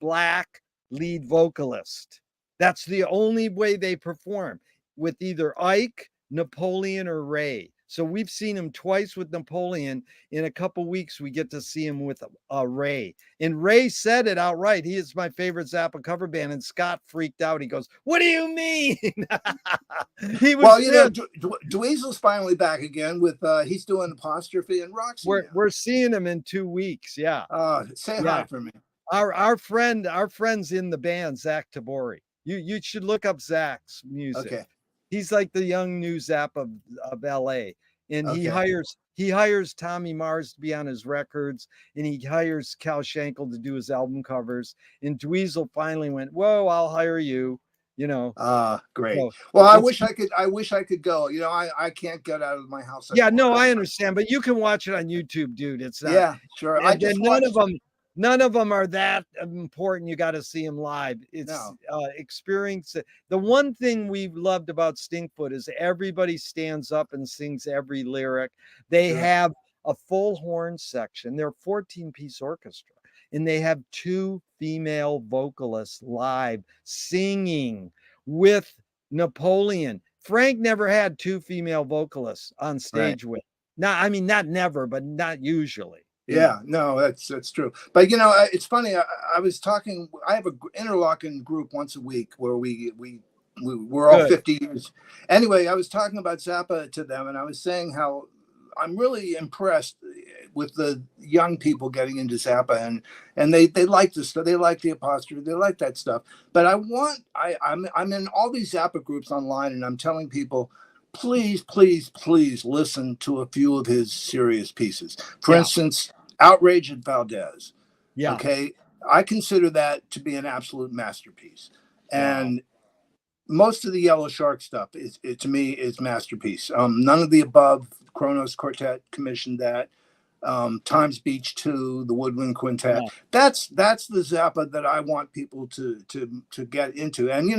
black lead vocalist. That's the only way they perform, with either Ike, Napoleon, or Ray. So we've seen him twice with Napoleon. In a couple weeks, we get to see him with Ray. And Ray said it outright. He is my favorite Zappa cover band. And Scott freaked out. He goes, "What do you mean?" He was Well, pissed. Dweezil's finally back again with he's doing Apostrophe and Roxy now. We're seeing him in 2 weeks. Yeah, Say hi yeah. for me. Our friend's in the band, Zach Tabori. You should look up Zach's music. Okay. He's like the young new Zap of LA. And he Okay. hires Tommy Mars to be on his records, and he hires Cal Schenkel to do his album covers. And Dweezil finally went, "Whoa, I'll hire you." Great. So Well, I it's wish I could go. I can't get out of my house yeah, anymore. no, I understand, but you can watch it on YouTube, dude. It's not, Yeah, sure. I and then just watched. none of them are that important. You got to see them live. It's No. experience. The one thing we loved about Stinkfoot is everybody stands up and sings every lyric. They Sure. have a full horn section. They're a 14-piece orchestra, and they have two female vocalists live singing with Napoleon. Frank never had two female vocalists on Right. stage with. Not never, but not usually. Yeah, no, that's true. But it's funny. I was talking. I have an interlocking group once a week where we're all Good. 50 years. Anyway, I was talking about Zappa to them, and I was saying how I'm really impressed with the young people getting into Zappa, and they like this stuff. They like the Apostrophe. They like that stuff. But I'm in all these Zappa groups online, and I'm telling people, please, please, please listen to a few of his serious pieces. For Yeah. instance, Outrage at Valdez. Yeah. Okay. I consider that to be an absolute masterpiece. Wow. And most of the Yellow Shark stuff to me is masterpiece. None of the Above. Kronos Quartet commissioned that. Times Beach 2, the Woodwind Quintet. Yeah. That's the Zappa that I want people to get into. And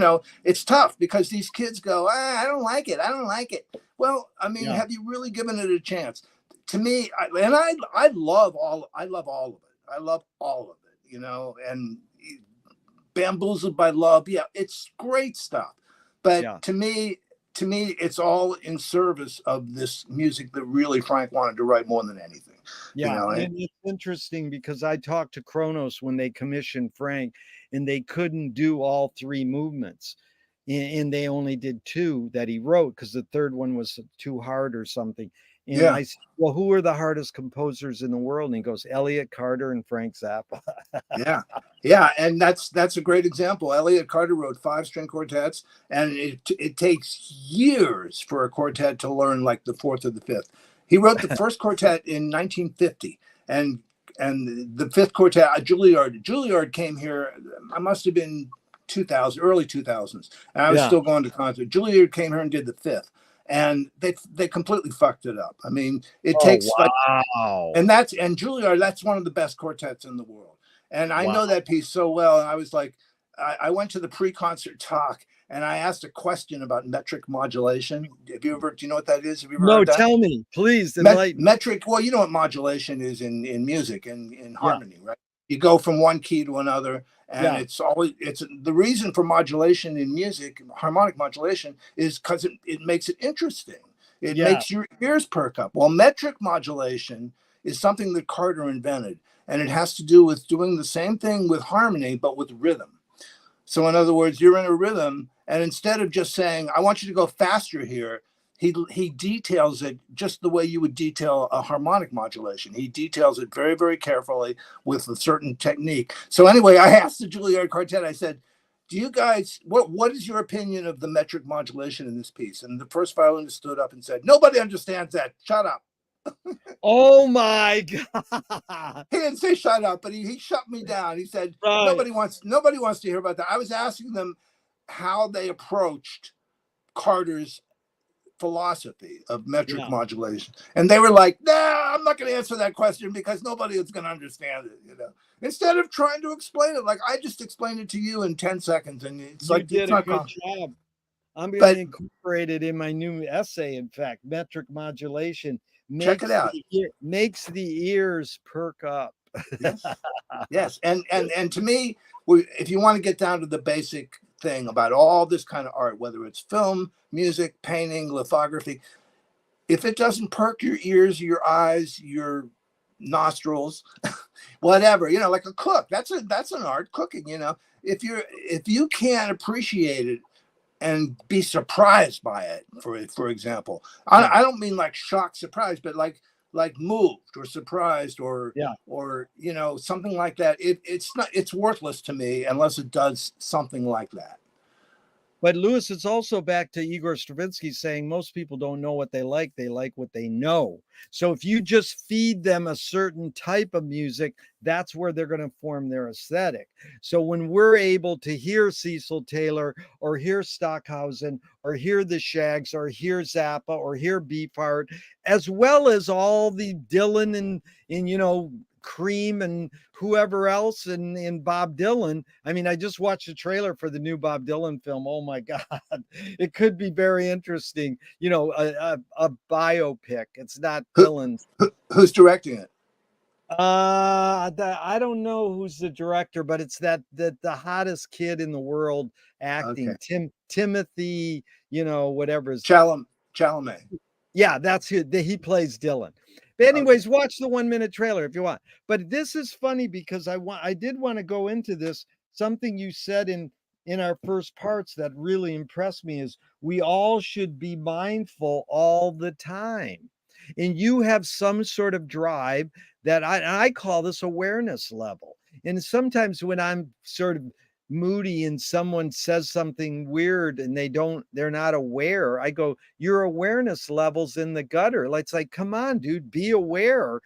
it's tough because these kids go, I don't like it. I don't like it. Well, I mean, Yeah. have you really given it a chance? To me, I love all of it. I love all of it, and Bamboozled by Love. Yeah, it's great stuff. But Yeah. to me, it's all in service of this music that really Frank wanted to write more than anything. Yeah. And it's interesting because I talked to Kronos when they commissioned Frank, and they couldn't do all three movements. and they only did two that he wrote because the third one was too hard or something. And Yeah. I said, well, who are the hardest composers in the world? And he goes, Elliott Carter and Frank Zappa. Yeah, yeah, and that's a great example. Elliott Carter wrote five-string quartets, and it takes years for a quartet to learn like the fourth or the fifth. He wrote the first quartet in 1950, and the fifth quartet, Juilliard came here. I must have been 2000, early 2000s, and I was Yeah. still going to concert. Juilliard came here and did the fifth, and they completely fucked it up. I mean, it Oh, takes like wow. and Juilliard, that's one of the best quartets in the world. And I Wow. know that piece so well. And I was like, I went to the pre-concert talk and I asked a question about metric modulation. Do you know what that is? Have you ever No, heard that? tell me, please enlighten. Metric, well, you know what modulation is in music and in Yeah. harmony, right? You go from one key to another, and Yeah. it's the reason for modulation in music, harmonic modulation, is because it makes it interesting. It Yeah. makes your ears perk up. Well, metric modulation is something that Carter invented, and it has to do with doing the same thing with harmony, but with rhythm. So, in other words, you're in a rhythm, and instead of just saying, I want you to go faster here, he details it just the way you would detail a harmonic modulation. He details it very, very carefully with a certain technique. So, anyway, I asked the Juilliard Quartet, I said, do you guys, what is your opinion of the metric modulation in this piece? And the first violinist stood up and said, nobody understands that. Shut up. Oh my God. He didn't say shut up, but he shut me down. He said Right. nobody wants to hear about that. I was asking them how they approached Carter's philosophy of metric Yeah. modulation, and they were like, "Nah, I'm not going to answer that question because nobody is going to understand it." Instead of trying to explain it, like I just explained it to you in 10 seconds, and it's You like it's did a not good common. job. I'm going to But incorporate it in my new essay. In fact, metric modulation check it out. makes the ears perk up. Yes. Yes, and to me, if you want to get down to the basic thing about all this kind of art, whether it's film, music, painting, lithography, if it doesn't perk your ears, your eyes, your nostrils, whatever, like a cook, that's an art, cooking. If you can't appreciate it and be surprised by it, for example, Yeah. I don't mean like shocked surprise, but like moved or surprised Yeah. or something like that. It's worthless to me unless it does something like that. But Lewis, it's also back to Igor Stravinsky saying most people don't know what they like what they know. So if you just feed them a certain type of music, that's where they're going to form their aesthetic. So when we're able to hear Cecil Taylor or hear Stockhausen or hear the Shags or hear Zappa or hear Beefheart, as well as all the Dylan and Cream and whoever else and Bob Dylan. I mean, I just watched a trailer for the new Bob Dylan film. Oh my God. It could be very interesting. A biopic. It's not Who, Dylan's. who's directing it? I don't know who's the director, but it's that the hottest kid in the world Okay, acting. Timothy, whatever his Chalamet. yeah, that's who he plays Dylan. But Okay. anyways, watch the 1 minute trailer if you want. But this is funny because I did want to go into this. Something you said in our first parts that really impressed me is we all should be mindful all the time. And you have some sort of drive that I call this awareness level. And sometimes when I'm sort of moody and someone says something weird and they're not aware, I go, your awareness levels in the gutter. It's like, come on, dude, be aware.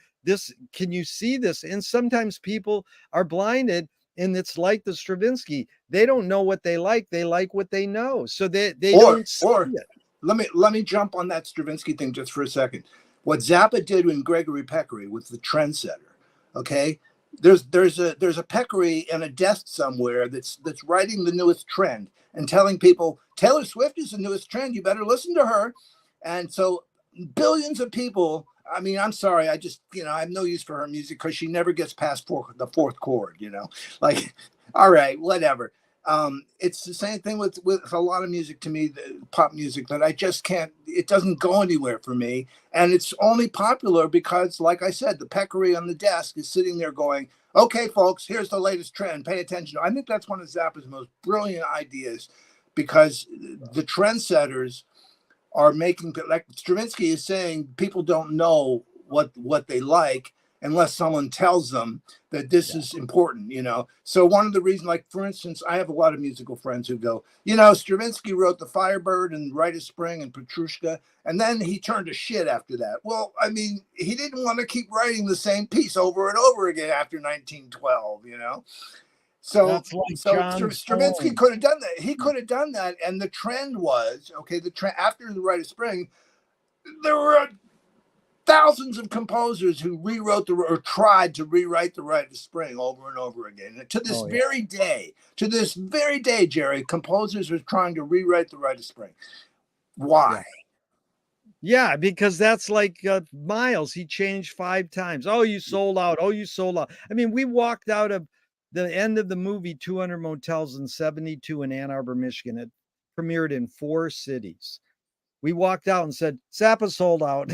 Can you see this? And sometimes people are blinded, and it's like the Stravinsky, they don't know what they like what they know, so they Or don't see or it. let me jump on that Stravinsky thing just for a second. What Zappa did in Gregory Peccary was the trendsetter. Okay, there's a Peccary in a desk somewhere that's writing the newest trend and telling people Taylor Swift is the newest trend. You better listen to her. And so billions of people. I mean, I'm sorry. I have no use for her music because she never gets past the fourth chord. Like, all right, whatever. It's the same thing with a lot of music to me, pop music, that I just can't. It doesn't go anywhere for me, and it's only popular because, like I said, the Peccary on the desk is sitting there going, "Okay, folks, here's the latest trend. Pay attention." I think that's one of Zappa's most brilliant ideas, because the trendsetters are making, like Stravinsky is saying, people don't know what they like unless someone tells them that this Yeah. is important, you know. So one of the reasons, like for instance, I have a lot of musical friends who go, Stravinsky wrote the Firebird and Rite of Spring and Petrushka, and then he turned to shit after that. Well, I mean, he didn't want to keep writing the same piece over and over again after 1912, you know. So That's like so John Stravinsky Zorn. could have done that. He could have done that, and the trend was okay. The trend after the Rite of Spring, there were thousands of composers who rewrote or tried to rewrite the Rite of Spring over and over again. And Oh yeah. to this very day, Gerry, composers are trying to rewrite the Rite of Spring. Why? Yeah. Yeah, because that's like Miles. He changed 5 times. Oh, you sold out. Oh, you sold out. I mean, we walked out of the end of the movie 200 Motels in 72 in Ann Arbor, Michigan. It premiered in 4 cities. We walked out and said, Zappa sold out.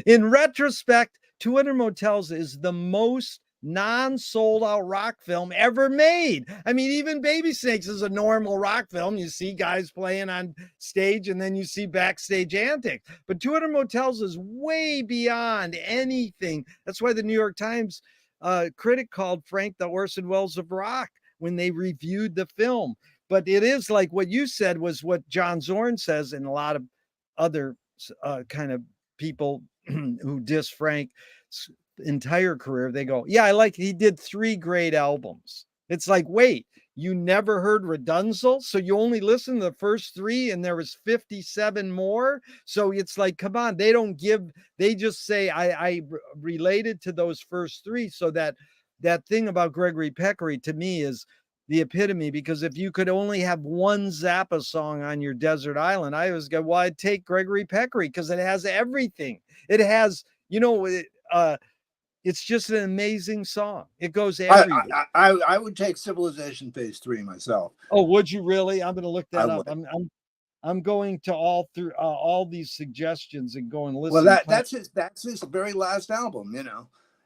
In retrospect, 200 Motels is the most non-sold out rock film ever made. I mean, even Baby Snakes is a normal rock film. You see guys playing on stage and then you see backstage antics. But 200 Motels is way beyond anything. That's why the New York Times critic called Frank the Orson Welles of rock when they reviewed the film. But it is like what you said was what John Zorn says in a lot of other kind of people who diss Frank's entire career. They go, yeah, I like he did 3 great albums. It's like, wait, you never heard Redunzel? So you only listened to the first 3 and there was 57 more. So it's like, come on, they just say I related to those first 3. So that thing about Gregory Peccary to me is the epitome, because if you could only have one Zappa song on your desert island, I always go, well, I'd take Gregory Peccary because it has everything. It has, it's just an amazing song. It goes everywhere. I would take Civilization Phase 3 myself. Oh, would you really? I'm going to look I that up. would. I'm going to all these suggestions and go and Well, listen. that's his very last album,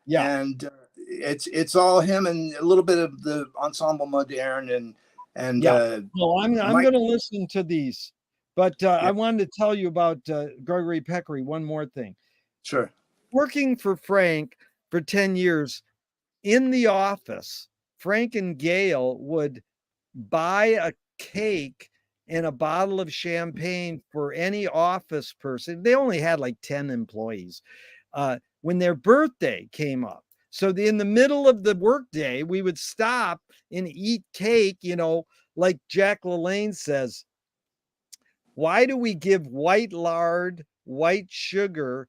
Yeah. and it's all him and a little bit of the Ensemble Moderne and Yeah. Well, I'm Mike. going to listen to these, but Yeah, I wanted to tell you about Gregory Peccary. One more thing. sure. Working for Frank for 10 years in the office, Frank and Gail would buy a cake and a bottle of champagne for any office person. They only had like 10 employees when their birthday came up. So in the middle of the workday, we would stop and eat cake, like Jack LaLanne says, why do we give white lard, white sugar,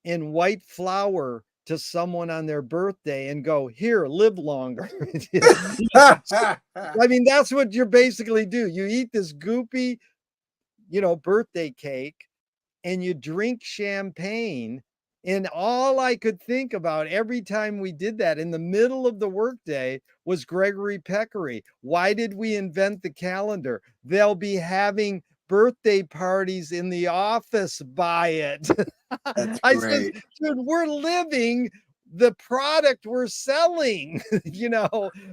and white flour to someone on their birthday and go, here, live longer? I mean, that's what you basically do. You eat this goopy, birthday cake and you drink champagne. And all I could think about every time we did that in the middle of the workday was Gregory Peccary. Why did we invent the calendar? They'll be having birthday parties in the office by it. That's I said, great. dude, we're living the product we're selling.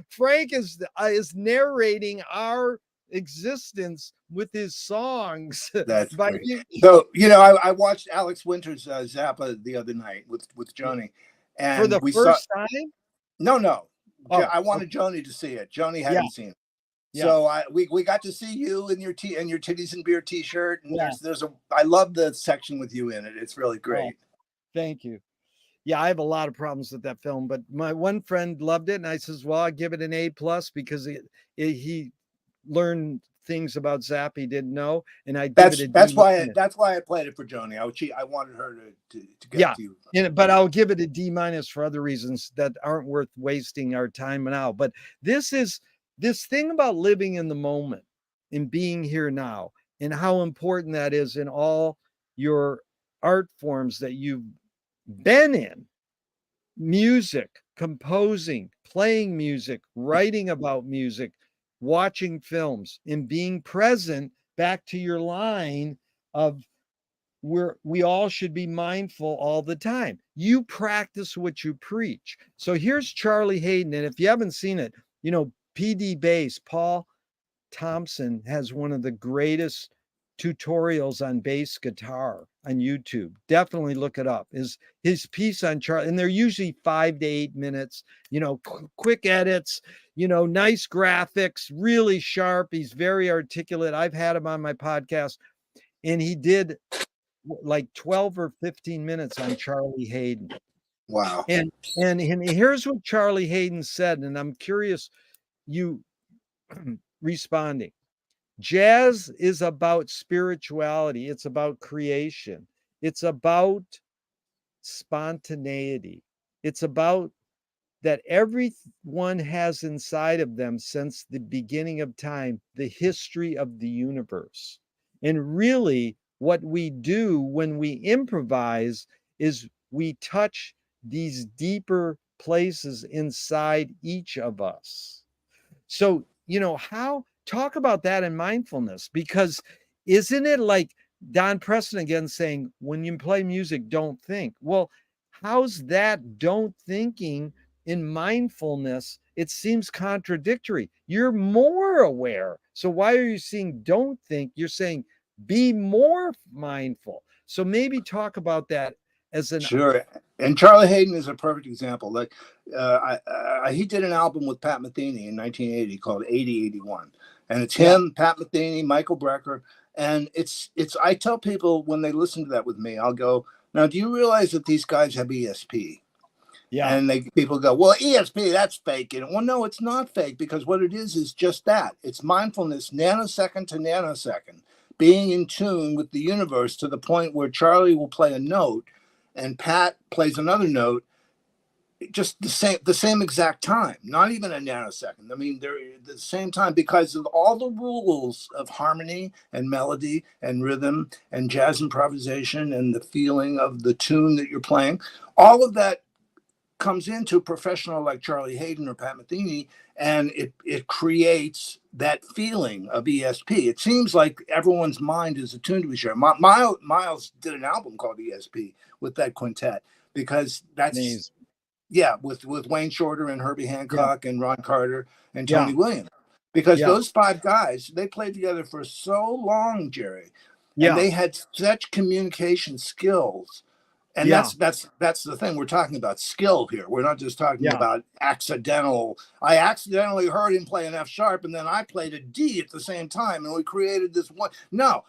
Frank is narrating our existence with his songs. That's By great. you, So I watched Alex Winter's Zappa the other night with Johnny, for and the we saw. first time. No. Oh, I wanted okay. Joni to see it. Joni Yeah, hadn't seen it. yeah, So we got to see you in your and your titties and beer T-shirt, and yeah. I love the section with you in it. It's really Oh, great. thank you. Yeah, I have a lot of problems with that film, but my one friend loved it, and I says, "Well, I give it an A+ because he learned things about Zapp he didn't know, and I'd give it a D minus." That's why I played it for Joni. I wanted her to get Yeah, to you. but I'll give it a D minus for other reasons that aren't worth wasting our time now. But this thing about living in the moment and being here now, and how important that is in all your art forms that you've been in: music, composing, playing music, writing about music, watching films, and being present. Back to your line of we all should be mindful all the time. You practice what you preach. So here's Charlie Hayden. And if you haven't seen it, PD Bass, Paul Thompson has one of the greatest tutorials on bass guitar on YouTube. Definitely look it up. His piece on Charlie, and they're usually 5 to 8 minutes, quick edits, nice graphics, really sharp. He's very articulate. I've had him on my podcast, and he did like 12 or 15 minutes on Charlie Hayden. Wow. And here's what Charlie Hayden said, and I'm curious you responding. Jazz is about spirituality. It's about creation. It's about spontaneity. It's about that everyone has inside of them since the beginning of time, the history of the universe. And really, what we do when we improvise is we touch these deeper places inside each of us. So, how talk about that in mindfulness, because isn't it like Don Preston again saying, when you play music, don't think? Well, how's that don't thinking in mindfulness? It seems contradictory. You're more aware. So why are you saying don't think? You're saying be more mindful. So maybe talk about that as an Sure. And Charlie Hayden is a perfect example. Like he did an album with Pat Metheny in 1980 called 8081. And it's him, Pat Metheny, Michael Brecker. And it's I tell people when they listen to that with me, I'll go, now, do you realize that these guys have ESP? Yeah. And people go, well, ESP, that's fake. And well, no, it's not fake, because what it is just that. It's mindfulness, nanosecond to nanosecond, being in tune with the universe to the point where Charlie will play a note and Pat plays another note, just the same exact time, not even a nanosecond. I mean, they're at the same time, because of all the rules of harmony and melody and rhythm and jazz improvisation and the feeling of the tune that you're playing. All of that comes into a professional like Charlie Hayden or Pat Metheny, and it creates that feeling of ESP. It seems like everyone's mind is attuned to each other. Miles did an album called ESP with that quintet, because that's amazing. with Wayne Shorter and Herbie Hancock and Ron Carter and Tony Williams, because those five guys, they played together for so long, Gerry, and they had such communication skills. And that's the thing. We're talking about skill here. We're not just talking about accidental. I accidentally heard him play an F sharp, and then I played a D at the same time, and we created this one. No,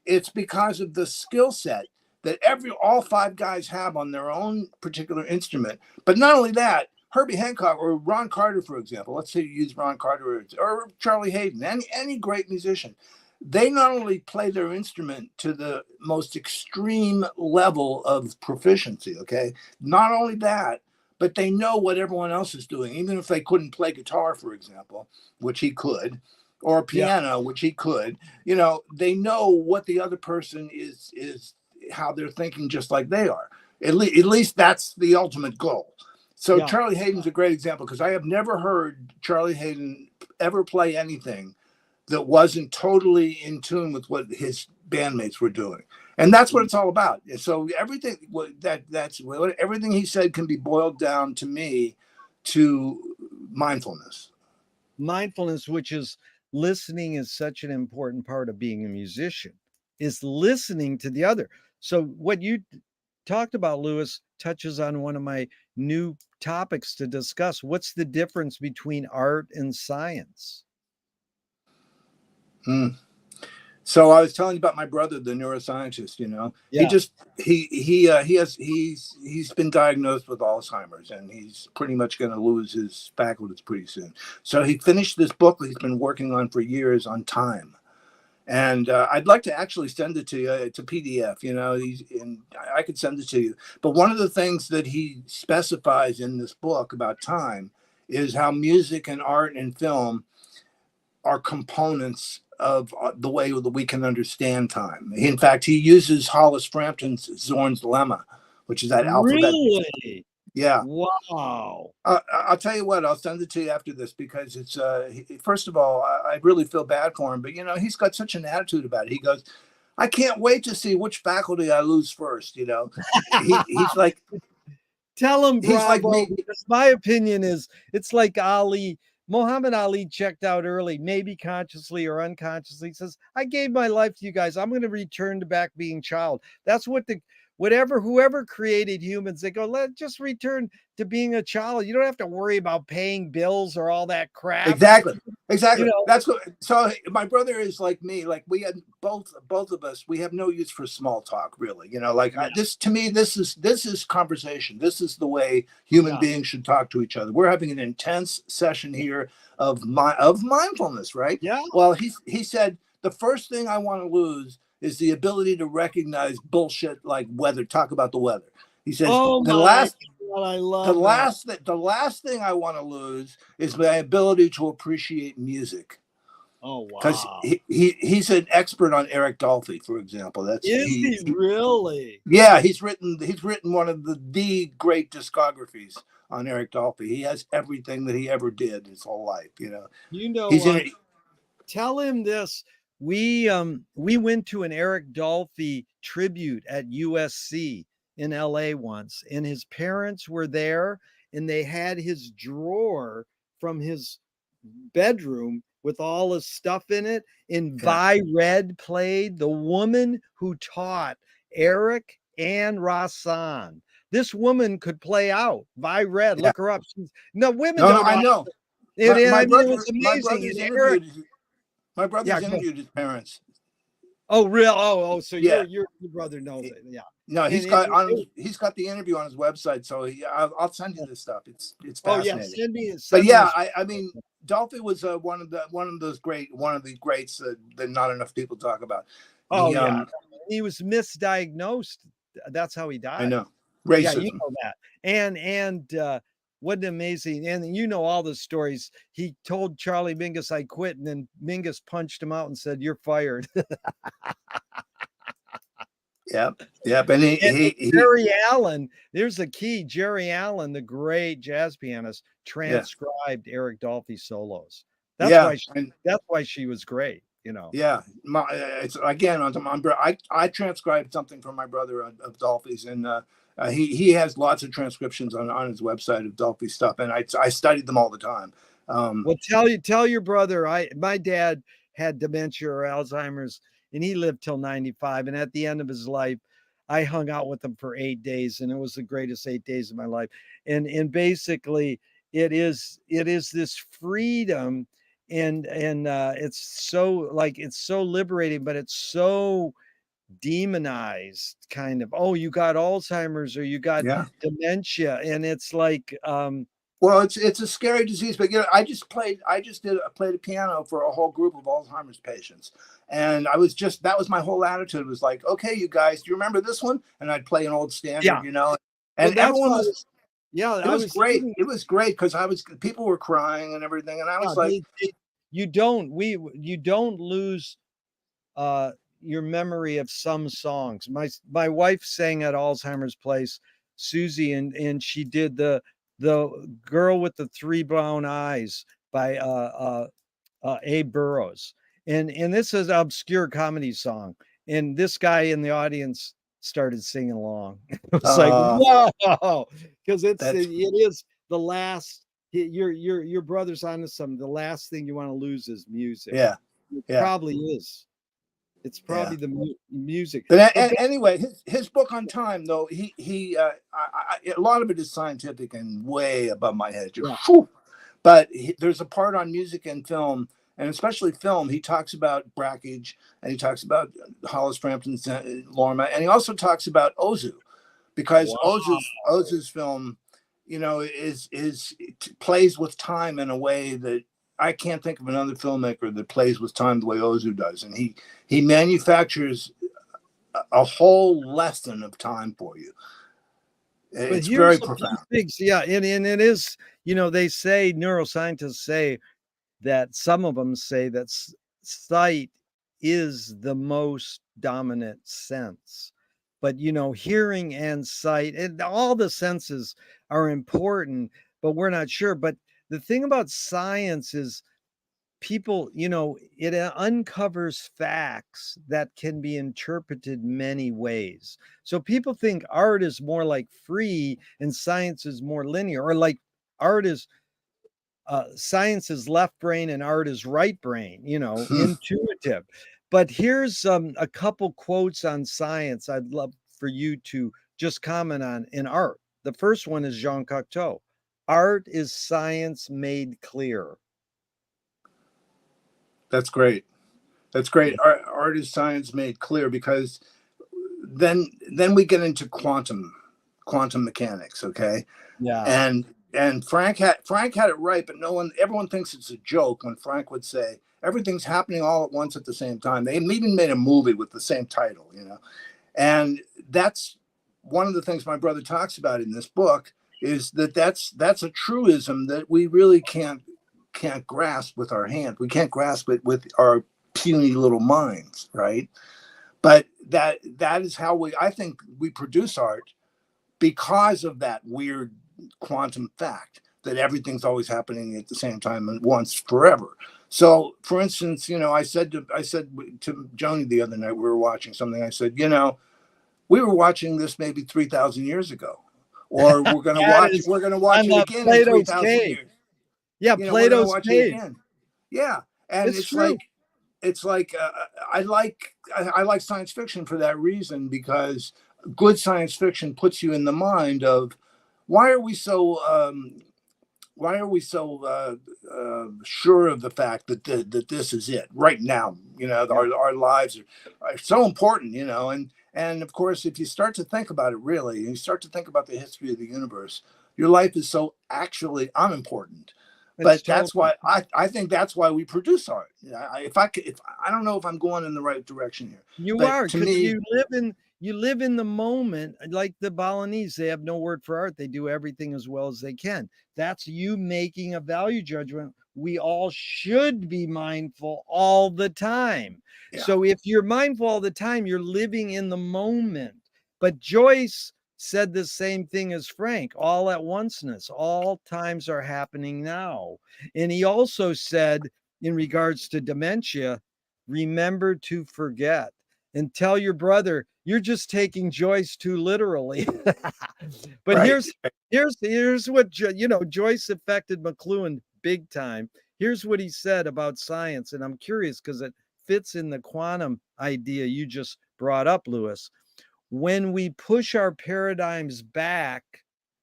it's because of the skill set that all five guys have on their own particular instrument. But not only that, Herbie Hancock or Ron Carter, for example. Let's say you use Ron Carter or Charlie Hayden, any great musician. They not only play their instrument to the most extreme level of proficiency, okay? Not only that, but they know what everyone else is doing. Even if they couldn't play guitar, for example, which he could, or piano, which he could, they know what the other person is how they're thinking, just like they are. At least that's the ultimate goal. So Charlie Hayden's a great example, because I have never heard Charlie Hayden ever play anything that wasn't totally in tune with what his bandmates were doing. And that's what it's all about. So everything everything he said can be boiled down to me to mindfulness. Mindfulness, which is listening, is such an important part of being a musician, is listening to the other. So what you talked about, Lewis, touches on one of my new topics to discuss. What's the difference between art and science? So I was telling you about my brother, the neuroscientist. He's been diagnosed with Alzheimer's, and he's pretty much going to lose his faculties pretty soon. So he finished this book that he's been working on for years on time, and I'd like to actually send it to you. It's a PDF, and I could send it to you. But one of the things that he specifies in this book about time is how music and art and film are components of the way that we can understand time. In fact, he uses Hollis Frampton's Zorn's Lemma, which is that alphabet. Really? Yeah. Wow. I'll tell you what, I'll send it to you after this, because it's, first of all, I really feel bad for him, but he's got such an attitude about it. He goes, I can't wait to see which faculty I lose first. He's like, tell him, he's bravo, like me. because my opinion is it's like Ali Muhammad Ali checked out early, maybe consciously or unconsciously. He says, I gave my life to you guys. I'm going to return to back being child. That's what whoever created humans, they go, let's just return to being a child. You don't have to worry about paying bills or all that crap. Exactly. You Exactly. know, That's what. So my brother is like me. Like we had both of us. We have no use for small talk, really. You know, like yeah, this to me, this is conversation. This is the way human yeah, beings should talk to each other. We're having an intense session here of mindfulness, right? yeah. Well, he said the first thing I want to lose is the ability to recognize bullshit like weather. Talk about the weather. He says Oh the my last God, I the love that. last the last thing I want to lose is my ability to appreciate music Oh, because wow. he's an expert on Eric Dolphy, for example. That's Is he really? yeah, he's written one of the great discographies on Eric Dolphy. He has everything that he ever did his whole life. You know, You know he's in what? it. Tell him this. We went to an Eric Dolphy tribute at USC in LA once, and his parents were there, and they had his drawer from his bedroom with all his stuff in it. And Yeah, Vi Red played the woman who taught Eric and Rasan. This woman could play out. Vi Red, yeah. look her up. No, women No, don't I know. know. It, My I mean, it brother, was amazing. And Eric, my yeah, brother's go. interviewed his parents. Oh, real. Oh, so Yeah. your brother knows it. Yeah. No, And he's got the interview on his website, so I'll send you this stuff. It's oh yeah, fascinating. But send me yeah, his. I mean, Dolphy was one of the greats that not enough people talk about. Oh He yeah, he was misdiagnosed. That's how he I died. know, Yeah, you racism. know that. And what an amazing, and you know all the stories. He told Charlie Mingus, I quit, and then Mingus punched him out and said, "You're fired." Yep, yep. And And he Jerry Allen, there's the key. Jerry Allen, the great jazz pianist, yeah, transcribed Eric Dolphy solos. That's yeah, why and that's why she was great, you know. yeah. It's again I transcribed something from my brother of Dolphy's, and he has lots of transcriptions on his website of Dolphy stuff, and I studied them all the time. Um, Well, tell your brother. My dad had dementia or Alzheimer's, and he lived till 95. And at the end of his life, I hung out with him for 8 days, and it was the greatest 8 days of my life. And basically, it is this freedom, and it's so like it's so liberating, but it's so demonized, kind of. Oh, you got Alzheimer's or you got yeah. dementia, and it's like Well, it's a scary disease, but played a piano for a whole group of Alzheimer's patients, and that was my whole attitude. It was like, okay, you guys, do you remember this one? And I'd play an old yeah. standard, Well, and that's everyone why was. yeah, It I was was great. thinking, It was great because people were crying and everything, and I yeah, was like, you don't lose your memory of some songs. My wife sang at Alzheimer's place, Susie, and she did the Girl with the Three Brown Eyes by Abe Burrows. And this is an obscure comedy song. And this guy in the audience started singing along. It was like, uh, whoa, because that's it is the last. Your brother's onto something. The last thing you want to lose is music. yeah, It yeah, probably is. It's yeah. probably the music. But But anyway, his book on time, though, a lot of it is scientific and way above my head. yeah, But there's a part on music and film, and especially film. He talks about Brakhage, and he talks about Hollis Frampton's Lorma, and he also talks about Ozu, because wow. Ozu's film, plays with time in a way that I can't think of another filmmaker that plays with time the way Ozu does, and he manufactures a whole lesson of time for you. But It's here's very the few profound. things, yeah, and it is, they say neuroscientists say that some of them say that sight is the most dominant sense. But hearing and sight and all the senses are important, but we're not sure. But the thing about science is people, it uncovers facts that can be interpreted many ways. So people think art is more like free and science is more linear, or like art is science is left brain and art is right brain, intuitive. But here's a couple quotes on science I'd love for you to just comment on in art. The first one is Jean Cocteau. Art is science made clear. That's great. That's great. Art is science made clear, because then we get into quantum mechanics, okay? Yeah. And Frank had it right, but everyone thinks it's a joke when Frank would say everything's happening all at once at the same time. They even made a movie with the same title, and that's one of the things my brother talks about in this book, is that's a truism that we really can't grasp with our hand. We can't grasp it with our puny little minds, right? But that is how I think we produce art, because of that weird quantum fact that everything's always happening at the same time and once forever. So, for instance, I said to Joni the other night, we were watching something. I said, we were watching this maybe 3,000 years ago, or we're gonna That watch is we're gonna watch on it again in Plato's 3,000 cave. years. Yeah, We're gonna Plato's watch it cave. again. Yeah, and It's true. it's like I like science fiction for that reason, because good science fiction puts you in the mind of why are we so sure of the fact that this is it right now. Yeah. Our lives are so important. And of course, if you start to think about it really, and you start to think about the history of the universe, your life is so actually unimportant. It's But that's totally. why I think that's why we produce art. If I don't know if I'm going in the right direction here, You but are, to because me, you live in the moment, like the Balinese, they have no word for art. They do everything as well as they can. That's you making a value judgment. We all should be mindful all the time. yeah, So if you're mindful all the time, you're living in the moment. But Joyce said the same thing as Frank, all at onceness. All times are happening now. And he also said, in regards to dementia, remember to forget, and tell your brother you're just taking Joyce too literally. But right. here's what Joyce affected McLuhan big time. Here's what he said about science, and I'm curious because it fits in the quantum idea you just brought up, Lewis. When we push our paradigms back,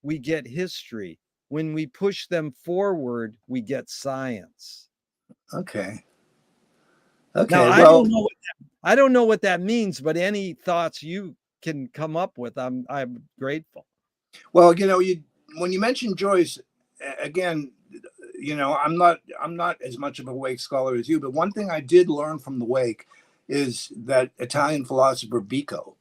we get history. When we push them forward, we get science. Okay. Now, Okay. I don't Well, know I don't know what that means, but any thoughts you can come up with, I'm grateful. Well, you when you mention Joyce, again, I'm not as much of a Wake scholar as you, but one thing I did learn from the Wake is that Italian philosopher Vico.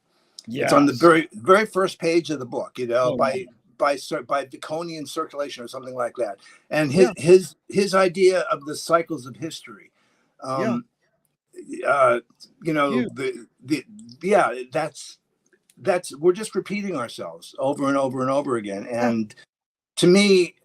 It's on the Yes. very very first page of the book, Oh, by by Baconian circulation or something like that, and his yeah, his his idea of the cycles of history. yeah, Um, uh, huge. the yeah, that's we're just repeating ourselves over and over and over again, Yeah. and to me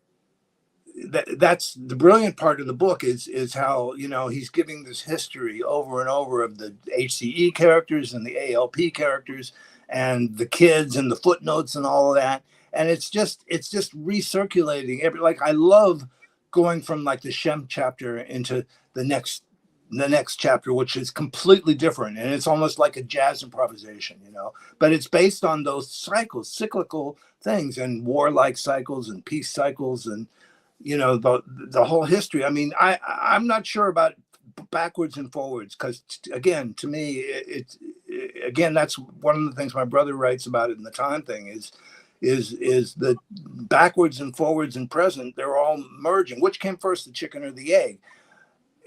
that's the brilliant part of the book is how he's giving this history over and over of the HCE characters and the ALP characters and the kids and the footnotes and all of that, and it's just recirculating like I love going from like the Shem chapter into the next the next chapter, which is completely different, and it's almost like a jazz improvisation, but it's based on those cycles, cyclical things, and warlike cycles and peace cycles, and the whole history. I mean, I'm not sure about backwards and forwards, because again, to me, again, that's one of the things my brother writes about it in the time thing is the backwards and forwards and present, they're all merging. Which came first, the chicken or the egg?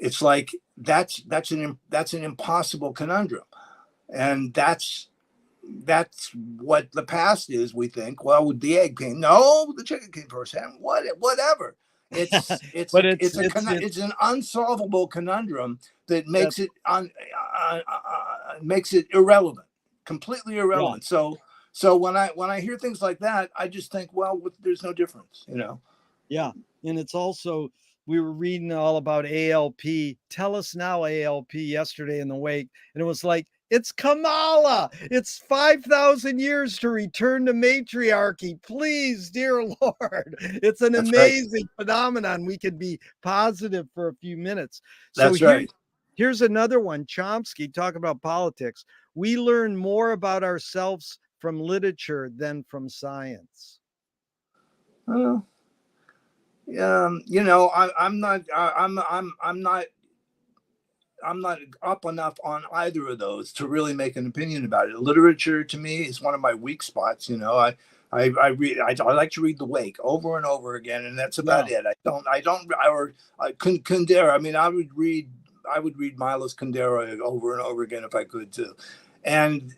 It's like that's an impossible conundrum, and that's what the past is. We think, well, the egg came. No, the chicken came first. And whatever. It's it's But a it's an unsolvable conundrum that that makes it makes it irrelevant, completely yeah, irrelevant. So when I hear things like that, I just think, well, there's no difference. yeah. And it's also, we were reading all about ALP. Tell us now, ALP, yesterday in the Wake. And it was like, It's Kamala. It's 5,000 years to return to matriarchy. Please, dear Lord. It's an That's right. amazing phenomenon. We can be positive for a few minutes. So That's right. here's another one. Chomsky, talk about politics. We learn more about ourselves from literature than from science. Well, I'm not up enough on either of those to really make an opinion about it. Literature to me is one of my weak spots. I read. I like to read The Wake over and over again, and that's about it. Kundera. I mean, I would read Milos Kundera over and over again if I could too, and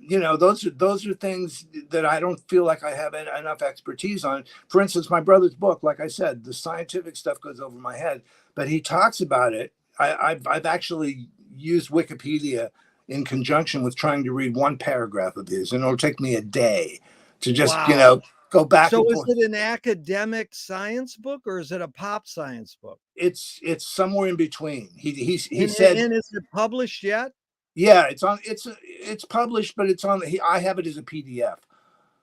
those are things that I don't feel like I have enough expertise on. For instance, my brother's book, like I said, the scientific stuff goes over my head, but he talks about it. I've actually used Wikipedia in conjunction with trying to read one paragraph of his, and it'll take me a day to just Wow. go back So and is forth. it an academic science book or is it a pop science book? It's somewhere in between. He And said, is it published yet? yeah, it's published, but I have it as a PDF.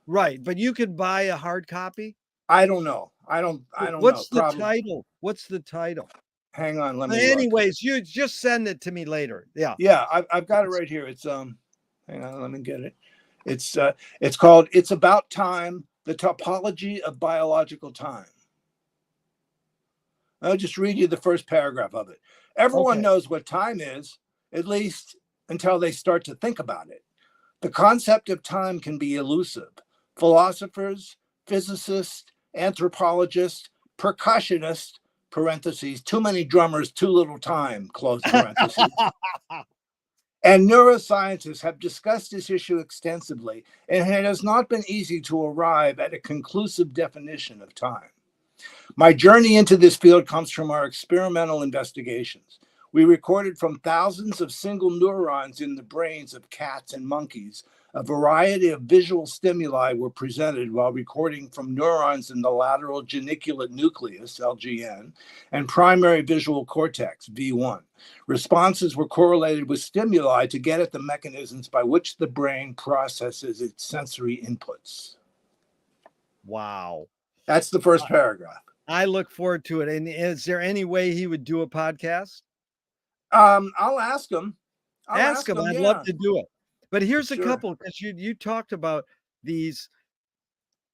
Right, but you could buy a hard copy? I don't know. I don't know. What's the Probably. title? What's the title? Hang on, let me look. Anyways, you just send it to me later. Yeah. Yeah, I've got it right here. It's hang on, let me get it. It's called "It's About Time: The Topology of Biological Time." I'll just read you the first paragraph of it. Everyone Okay. knows what time is, at least until they start to think about it. The concept of time can be elusive. Philosophers, physicists, anthropologists, percussionists, parentheses, too many drummers, too little time, close parentheses, and neuroscientists have discussed this issue extensively, and it has not been easy to arrive at a conclusive definition of time. My journey into this field comes from our experimental investigations. We recorded from thousands of single neurons in the brains of cats and monkeys. A variety of visual stimuli were presented while recording from neurons in the lateral geniculate nucleus, LGN, and primary visual cortex, V1. Responses were correlated with stimuli to get at the mechanisms by which the brain processes its sensory inputs. Wow. That's the first paragraph. I look forward to it. And is there any way he would do a podcast? I'll ask him. Ask him. I'd love to do it. But here's a Sure. couple, because you talked about these.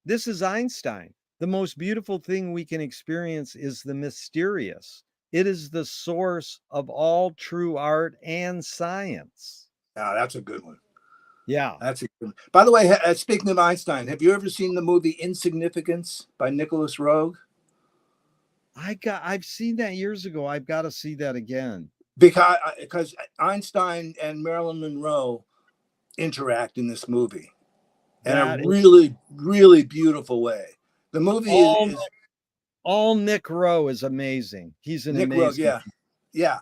This is Einstein. The most beautiful thing we can experience is the mysterious. It is the source of all true art and science. Yeah, that's a good one. Yeah. That's a good one. By the way, speaking of Einstein, have you ever seen the movie Insignificance by Nicholas Roeg? I've seen that years ago. I've got to see that again. Because Einstein and Marilyn Monroe interact in this movie in a really, really beautiful way. The movie is all Nick Rowe is amazing. He's an Nick amazing. Rowe, yeah.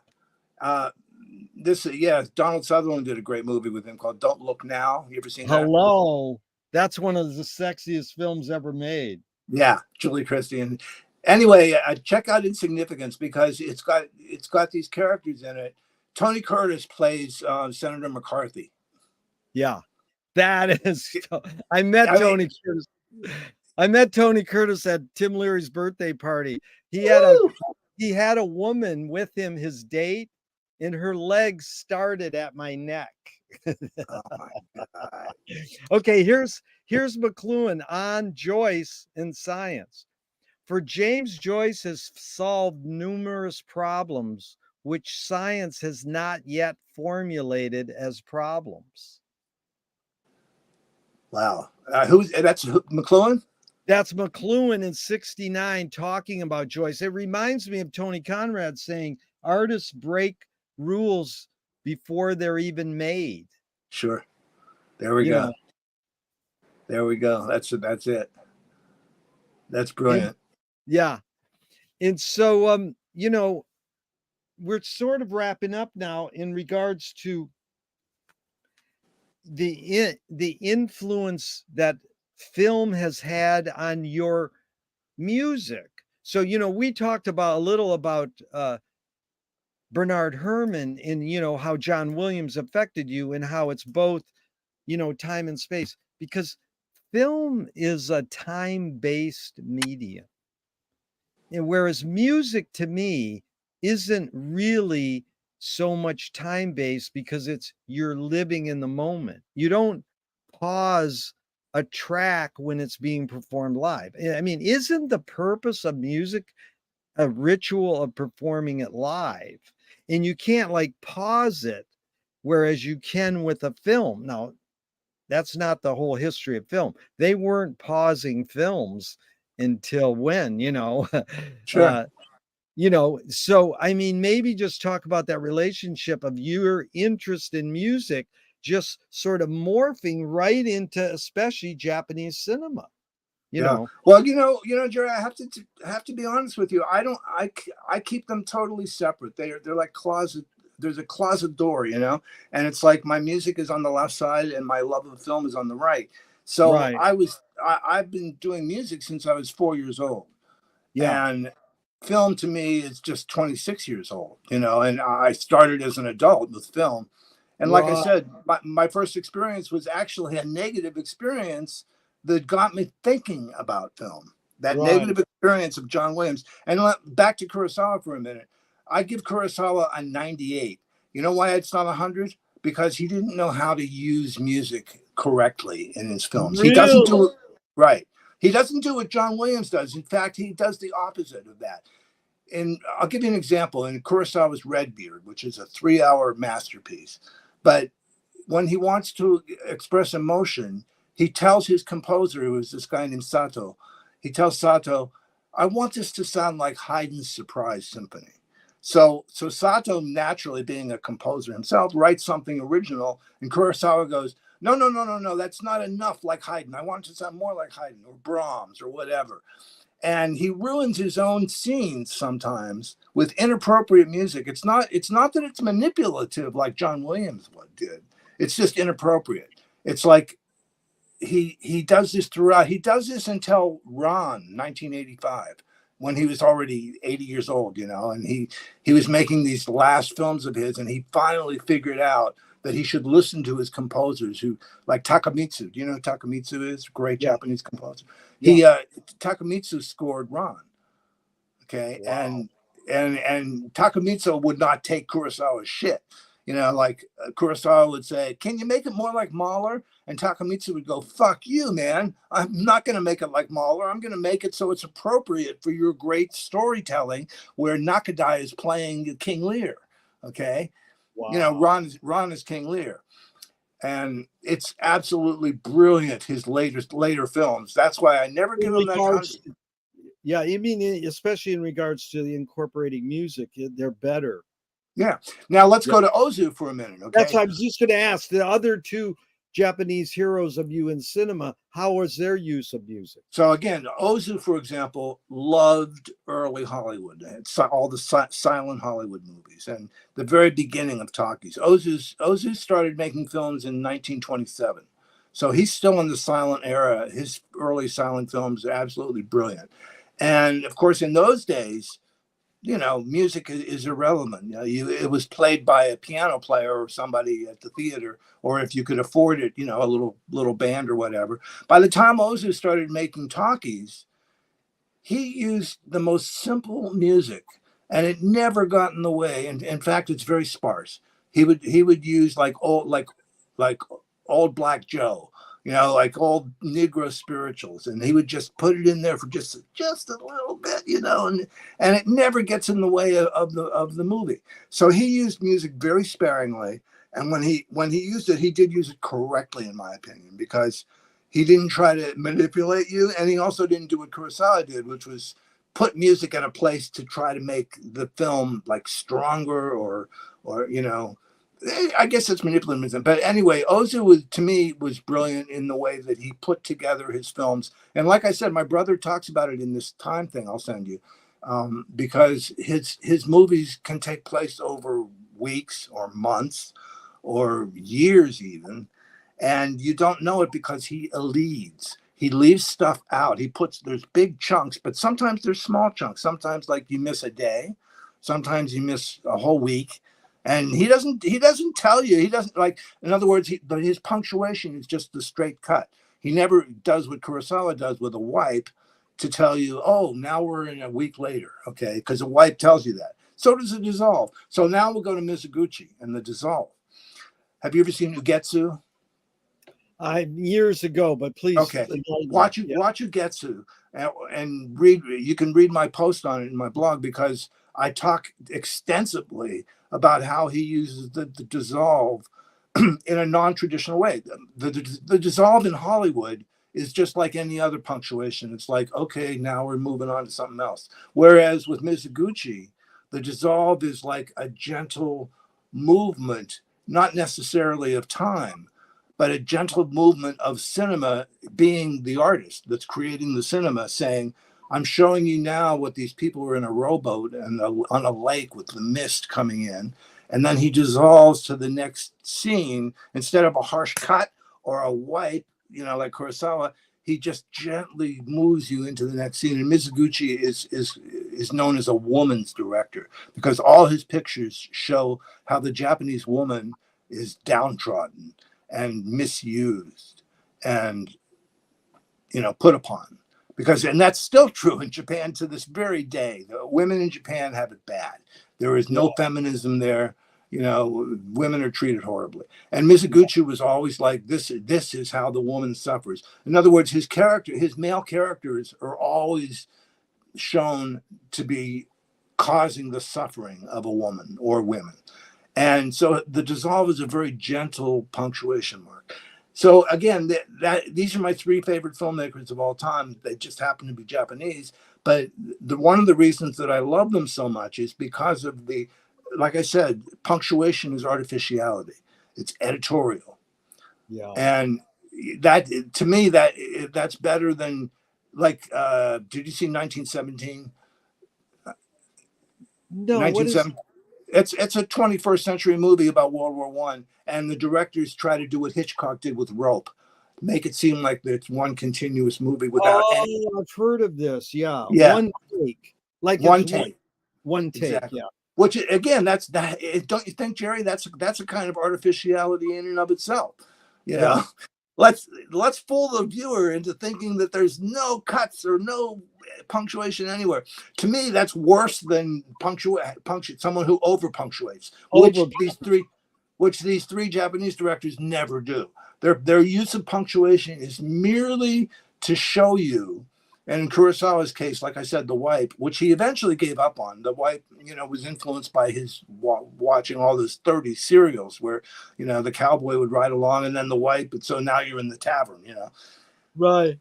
Donald Sutherland did a great movie with him called Don't Look Now. You ever seen that? Hello. That's one of the sexiest films ever made. Yeah, Julie Christie. And anyway, check out Insignificance because it's got these characters in it. Tony Curtis plays Senator McCarthy. Yeah, that is. I met Tony Curtis. I met Tony Curtis at Tim Leary's birthday party. He had a woman with him, his date, and her legs started at my neck. Oh my God. Okay, here's McLuhan on Joyce and science. For James, Joyce has solved numerous problems which science has not yet formulated as problems. Wow. That's McLuhan? That's McLuhan in 69 talking about Joyce. It reminds me of Tony Conrad saying artists break rules before they're even made. Sure. There we go. There we go. That's it. That's brilliant. Yeah. And so, we're sort of wrapping up now in regards to the influence that film has had on your music. So, we talked about a little about Bernard Herrmann in, how John Williams affected you and how it's both, time and space, because film is a time-based medium. And whereas music to me isn't really so much time based because you're living in the moment. You don't pause a track when it's being performed live. I mean, isn't the purpose of music a ritual of performing it live? And you can't like pause it, whereas you can with a film. Now, that's not the whole history of film. They weren't pausing films until when, Sure. uh, so I mean, maybe just talk about that relationship of your interest in music just sort of morphing right into especially Japanese cinema, you Yeah. know. Well, Jerry, I have to be honest with you. I don't. I keep them totally separate. They're like closet. There's a closet door, and it's like my music is on the left side and my love of film is on the right. So Right. I've been doing music since I was 4 years old, Yeah. and film to me is just 26 years old, and I started as an adult with film. And like I Right. said, my first experience was actually a negative experience that got me thinking about film. That Right. negative experience of John Williams. And back to Kurosawa for a minute. I give Kurosawa a 98. You know why it's not 100? Because he didn't know how to use music correctly in his films. He doesn't Really? do it right. He doesn't do what John Williams does. In fact, he does the opposite of that. And I'll give you an example. In Kurosawa's Redbeard, which is a 3-hour masterpiece, but when he wants to express emotion, he tells his composer, who is this guy named Sato, he tells Sato, I want this to sound like Haydn's Surprise Symphony. So Sato, naturally being a composer himself, writes something original, and Kurosawa goes, no, no, no, no, no, that's not enough like Haydn. I want it to sound more like Haydn or Brahms or whatever. And he ruins his own scenes sometimes with inappropriate music. It's not that it's manipulative like John Williams did. It's just inappropriate. It's like he does this throughout. He does this until Ron, 1985, when he was already 80 years old, and he was making these last films of his, and he finally figured out that he should listen to his composers, who like Takamitsu. Do you know who Takamitsu is? Great Yeah. Japanese composer. Yeah. He Takamitsu scored Ron. Okay, Wow. and Takamitsu would not take Kurosawa's shit. Like Kurosawa would say, "Can you make it more like Mahler?" And Takamitsu would go, "Fuck you, man! I'm not going to make it like Mahler. I'm going to make it so it's appropriate for your great storytelling, where Nakadai is playing King Lear." Okay, Wow. Ron is King Lear, and it's absolutely brilliant. His later films. That's why I never In give him that 100. regards Yeah, I mean, especially in regards to the incorporating music, they're better. Yeah. Now let's Yeah. go to Ozu for a minute, That's okay? what I was just gonna ask. The other two Japanese heroes of you in cinema, how was their use of music? So again, Ozu, for example, loved early Hollywood. It's all the silent Hollywood movies and the very beginning of talkies. Ozu started making films in 1927. So he's still in the silent era. His early silent films are absolutely brilliant. And of course, in those days, music is irrelevant. It was played by a piano player or somebody at the theater, or if you could afford it, a little band or whatever. By the time Ozu started making talkies, he used the most simple music, and it never got in the way. And in fact, it's very sparse. He would use like old Black Joe, like old Negro spirituals, and he would just put it in there for just a little bit, and it never gets in the way of the movie. So he used music very sparingly, and when he used it, he did use it correctly, in my opinion, because he didn't try to manipulate you, and he also didn't do what Kurosawa did, which was put music in a place to try to make the film like stronger or I guess it's manipulative. But anyway, Ozu to me was brilliant in the way that he put together his films. And like I said, my brother talks about it in this time thing I'll send you, because his movies can take place over weeks or months or years even, and you don't know it because he leads. He leaves stuff out. There's big chunks, but sometimes there's small chunks. Sometimes like you miss a day, Sometimes you miss a whole week. And he doesn't tell you. He doesn't, like, in other words, but his punctuation is just the straight cut. He never does what Kurosawa does with a wipe to tell you, oh, now we're in a week later, okay? Because a wipe tells you that. So does a dissolve. So now we'll go to Mizoguchi and the dissolve. Have you ever seen Ugetsu? Years ago, but please Okay, enlighten me. watch Ugetsu and read. You can read my post on it in my blog, because I talk extensively about how he uses the dissolve in a non-traditional way. The dissolve in Hollywood is just like any other punctuation. It's like, okay, now we're moving on to something else. Whereas with Mizoguchi, the dissolve is like a gentle movement, not necessarily of time, but a gentle movement of cinema, being the artist that's creating the cinema, saying, I'm showing you now what these people were in a rowboat and on a lake with the mist coming in. And then he dissolves to the next scene. Instead of a harsh cut or a wipe, like Kurosawa, he just gently moves you into the next scene. And Mizoguchi is known as a woman's director, because all his pictures show how the Japanese woman is downtrodden and misused and put upon. And that's still true in Japan to this very day. The women in Japan have it bad. There is no feminism there. Women are treated horribly. And Mizoguchi was always like, this is how the woman suffers. In other words, his male characters are always shown to be causing the suffering of a woman or women. And so the dissolve is a very gentle punctuation mark. So again, these are my three favorite filmmakers of all time. They just happen to be Japanese. But one of the reasons that I love them so much is because of like I said, punctuation is artificiality. It's editorial. Yeah. And that, to me, that's better than, like, did you see 1917? No, what is 1917. It's a 21st century movie about World War I, and the directors try to do what Hitchcock did with Rope, make it seem like it's one continuous movie without any. I've heard of this. Yeah. Yeah, One take. Like one it's take. one take. Exactly. Yeah. Which, again, don't you think, Gerry? That's a kind of artificiality in and of itself. Yeah. Let's fool the viewer into thinking that there's no cuts or no punctuation anywhere. To me, that's worse than someone who over punctuates, which these three Japanese directors never do. Their use of punctuation is merely to show you. And in Kurosawa's case, like I said, the wipe, which he eventually gave up on. The wipe, was influenced by his watching all those 30 serials where, the cowboy would ride along and then the wipe. And so now you're in the tavern, Right.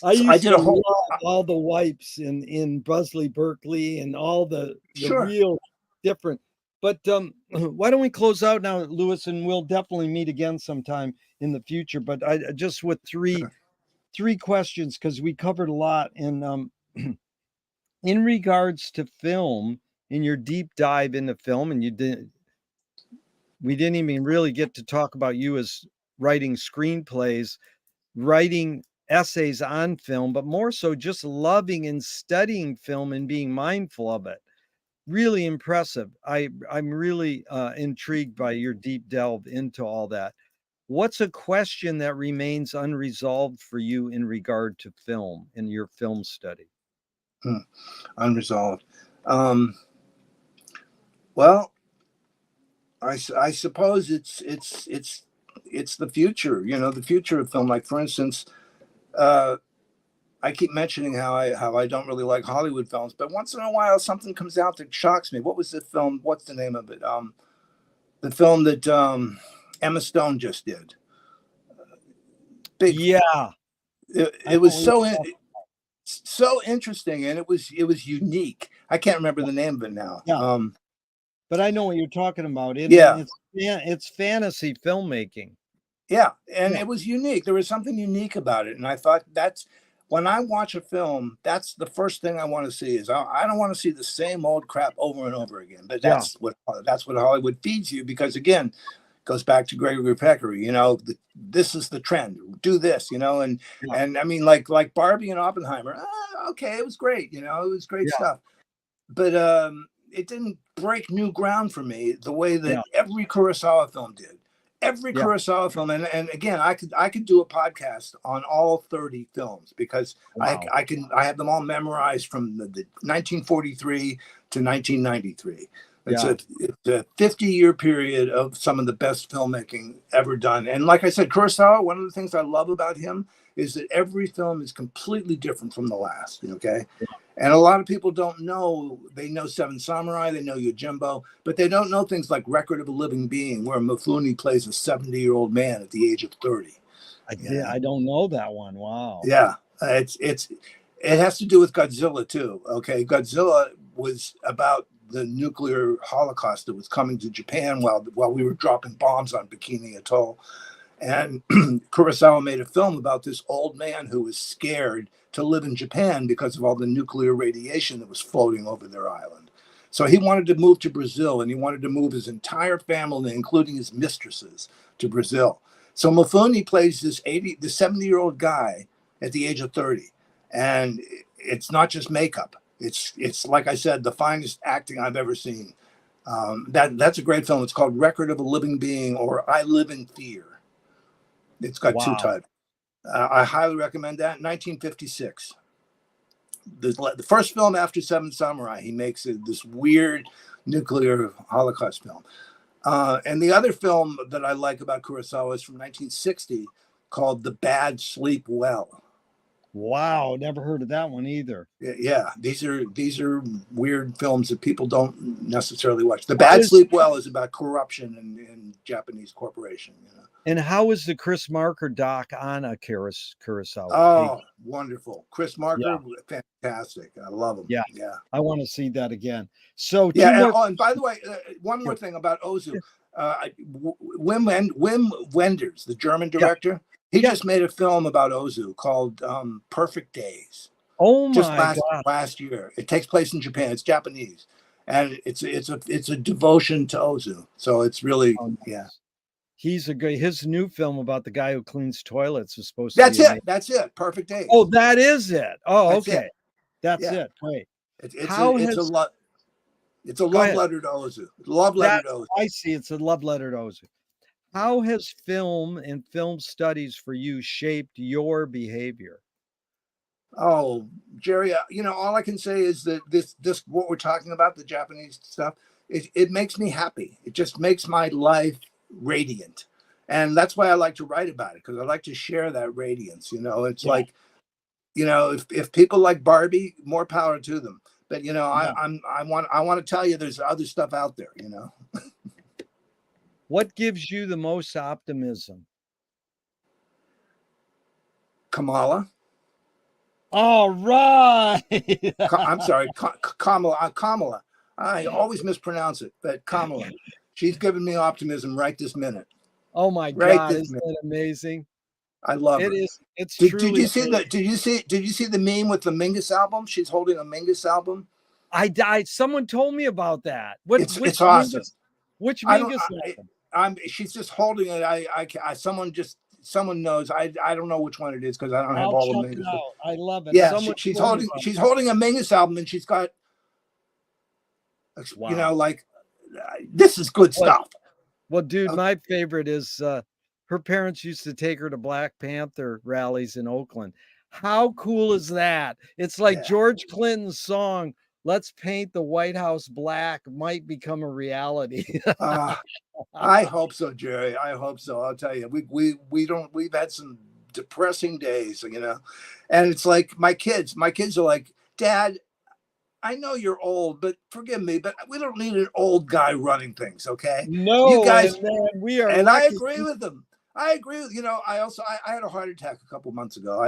I So used to love all the wipes in Busley Berkeley and all the Sure. real different. But why don't we close out now, Lewis, and we'll definitely meet again sometime in the future. But I just with three questions, because we covered a lot. And in regards to film, in your deep dive into film, and we didn't even really get to talk about you as writing screenplays, writing essays on film, but more so just loving and studying film and being mindful of it. Really impressive. I'm really intrigued by your deep delve into all that. What's a question that remains unresolved for you in regard to film in your film study? Unresolved. Well, I suppose it's the future. The future of film. Like, for instance, I keep mentioning how I don't really like Hollywood films, but once in a while something comes out that shocks me. What was the film? What's the name of it? The film that Emma Stone just did. Yeah, it was so interesting, and it was unique. I can't remember the name of it now. Yeah. But I know what you're talking about. It's fantasy filmmaking. Yeah, and it was unique. There was something unique about it, and I thought when I watch a film, that's the first thing I want to see. Is I don't want to see the same old crap over and over again. But that's what Hollywood feeds you, because, again, goes back to Gregory Pecker. This is the trend. Do this, and I mean, like Barbie and Oppenheimer. Okay, it was great. It was great stuff. But break new ground for me the way that Yeah. every Kurosawa film did. Every Yeah. Kurosawa film, and again, I could do a podcast on all 30 films because Wow. I have them all memorized from the 1943 to 1993. Yeah. It's a 50-year period of some of the best filmmaking ever done. And like I said, Kurosawa, one of the things I love about him is that every film is completely different from the last. Okay. And a lot of people don't know. They know Seven Samurai, they know Yojimbo, but they don't know things like Record of a Living Being, where Mifune plays a 70-year-old man at the age of 30. I don't know that one. Wow. Yeah, it has to do with Godzilla too. Okay, Godzilla was about the nuclear holocaust that was coming to Japan while we were dropping bombs on Bikini Atoll. And Kurosawa made a film about this old man who was scared to live in Japan because of all the nuclear radiation that was floating over their island. So he wanted to move to Brazil, and he wanted to move his entire family, including his mistresses, to Brazil. So Mifune plays this 70-year-old guy at the age of 30. And it's not just makeup. It's like I said, the finest acting I've ever seen. That's a great film. It's called Record of a Living Being, or I Live in Fear. It's got two Wow. titles. I highly recommend that. 1956. The first film after Seven Samurai, he makes this weird nuclear Holocaust film. And the other film that I like about Kurosawa is from 1960 called The Bad Sleep Well. Wow. Never heard of that one either. Yeah, these are weird films that people don't necessarily watch. The Bad Sleep Well is about corruption in Japanese corporation. And how is the Chris Marker doc on a Kurosawa? Oh, wonderful. Chris Yeah. Marker, fantastic. I love him. Yeah. Yeah. I want to see that again. So Yeah. two more. And by the way, one more thing about Ozu. Wim Wenders, the German director, he just made a film about Ozu called Perfect Days. Oh Just my God. last year. It takes place in Japan. It's Japanese. And it's a devotion to Ozu. So it's really, yeah. He's his new film about the guy who cleans toilets is supposed That's to be amazing. That's it. Perfect Days. Oh, that is it. Oh, That's okay. it. That's it. Wait. It's a love letter to Ozu. Love letter to Ozu. I see. It's a love letter to Ozu. How has film and film studies for you shaped your behavior? Oh, Gerry, all I can say is that this what we're talking about, the Japanese stuff, it makes me happy. It just makes my life radiant. And that's why I like to write about it, because I like to share that radiance. It's like, if people like Barbie, more power to them. But I want to tell you there's other stuff out there, What gives you the most optimism? Kamala. All right. I'm sorry, Kamala. I always mispronounce it, but Kamala. She's giving me optimism right this minute. Oh my God, isn't that amazing? I love it. Her. It's did truly you see did you see the meme with the Mingus album? She's holding a Mingus album. I died. Someone told me about that. It's awesome. Which Mingus album? She's just holding it. Someone knows. I don't know which one it is because I don't have all the Mingus. I love it. Yeah, she's holding a Mingus album, and she's got like this is good stuff. Well, dude, my favorite is her parents used to take her to Black Panther rallies in Oakland. How cool is that? It's like George Clinton's song, "Let's Paint the White House Black," might become a reality. I hope so, Gerry. I hope so. I'll tell you, we've had some depressing days, and it's like my kids are like, Dad, I know you're old, but forgive me, but we don't need an old guy running things. Okay. No, you guys, we are. And I agree with them. I agree with, I had a heart attack a couple months ago.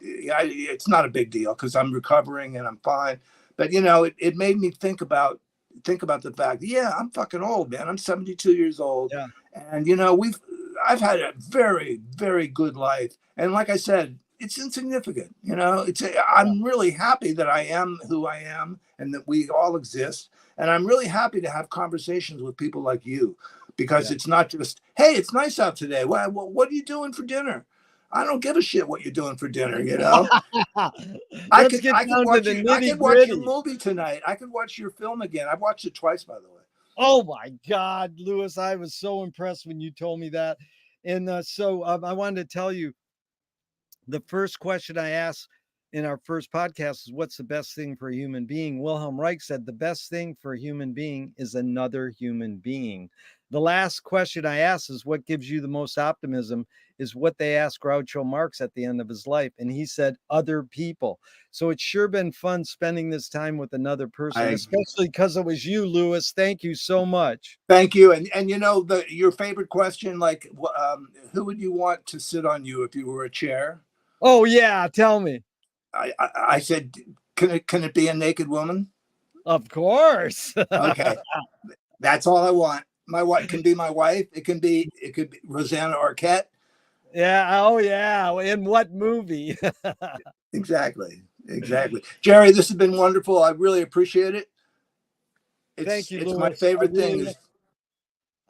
It's not a big deal because I'm recovering and I'm fine. But, it made me think about the fact, I'm fucking old, man. I'm 72 years old. Yeah. And, I've had a very, very good life. And like I said, it's insignificant. I'm really happy that I am who I am and that we all exist. And I'm really happy to have conversations with people like you, because it's not just, hey, it's nice out today. What are you doing for dinner? I don't give a shit what you're doing for dinner, you know. I Let's could get I could down to watch the you. I could watch your nitty-gritty. movie tonight. I could watch your film again. I've watched it twice, by the way. Oh my God, Lewis, I was so impressed when you told me that. And I wanted to tell you the first question I asked in our first podcast is what's the best thing for a human being? Wilhelm Reich said the best thing for a human being is another human being. The last question I asked is what gives you the most optimism is what they asked Groucho Marx at the end of his life. And he said, other people. So it's sure been fun spending this time with another person, I especially because it was you, Lewis. Thank you so much. Thank you. And you know your favorite question, like, who would you want to sit on you if you were a chair? Oh, yeah. Tell me. I said, can it be a naked woman? Of course. Okay, that's all I want. My wife can be my wife. It could be Rosanna Arquette. Yeah. Oh, yeah. In what movie? Exactly. Gerry, this has been wonderful. I really appreciate it. Thank you, It's my Lewis. favorite thing. Is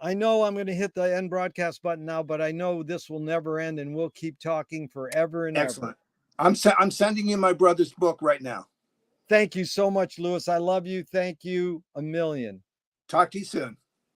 I know I'm going to hit the end broadcast button now, but I know this will never end and we'll keep talking forever and excellent. ever. I'm sending you my brother's book right now. Thank you so much, Lewis. I love you. Thank you a million. Talk to you soon.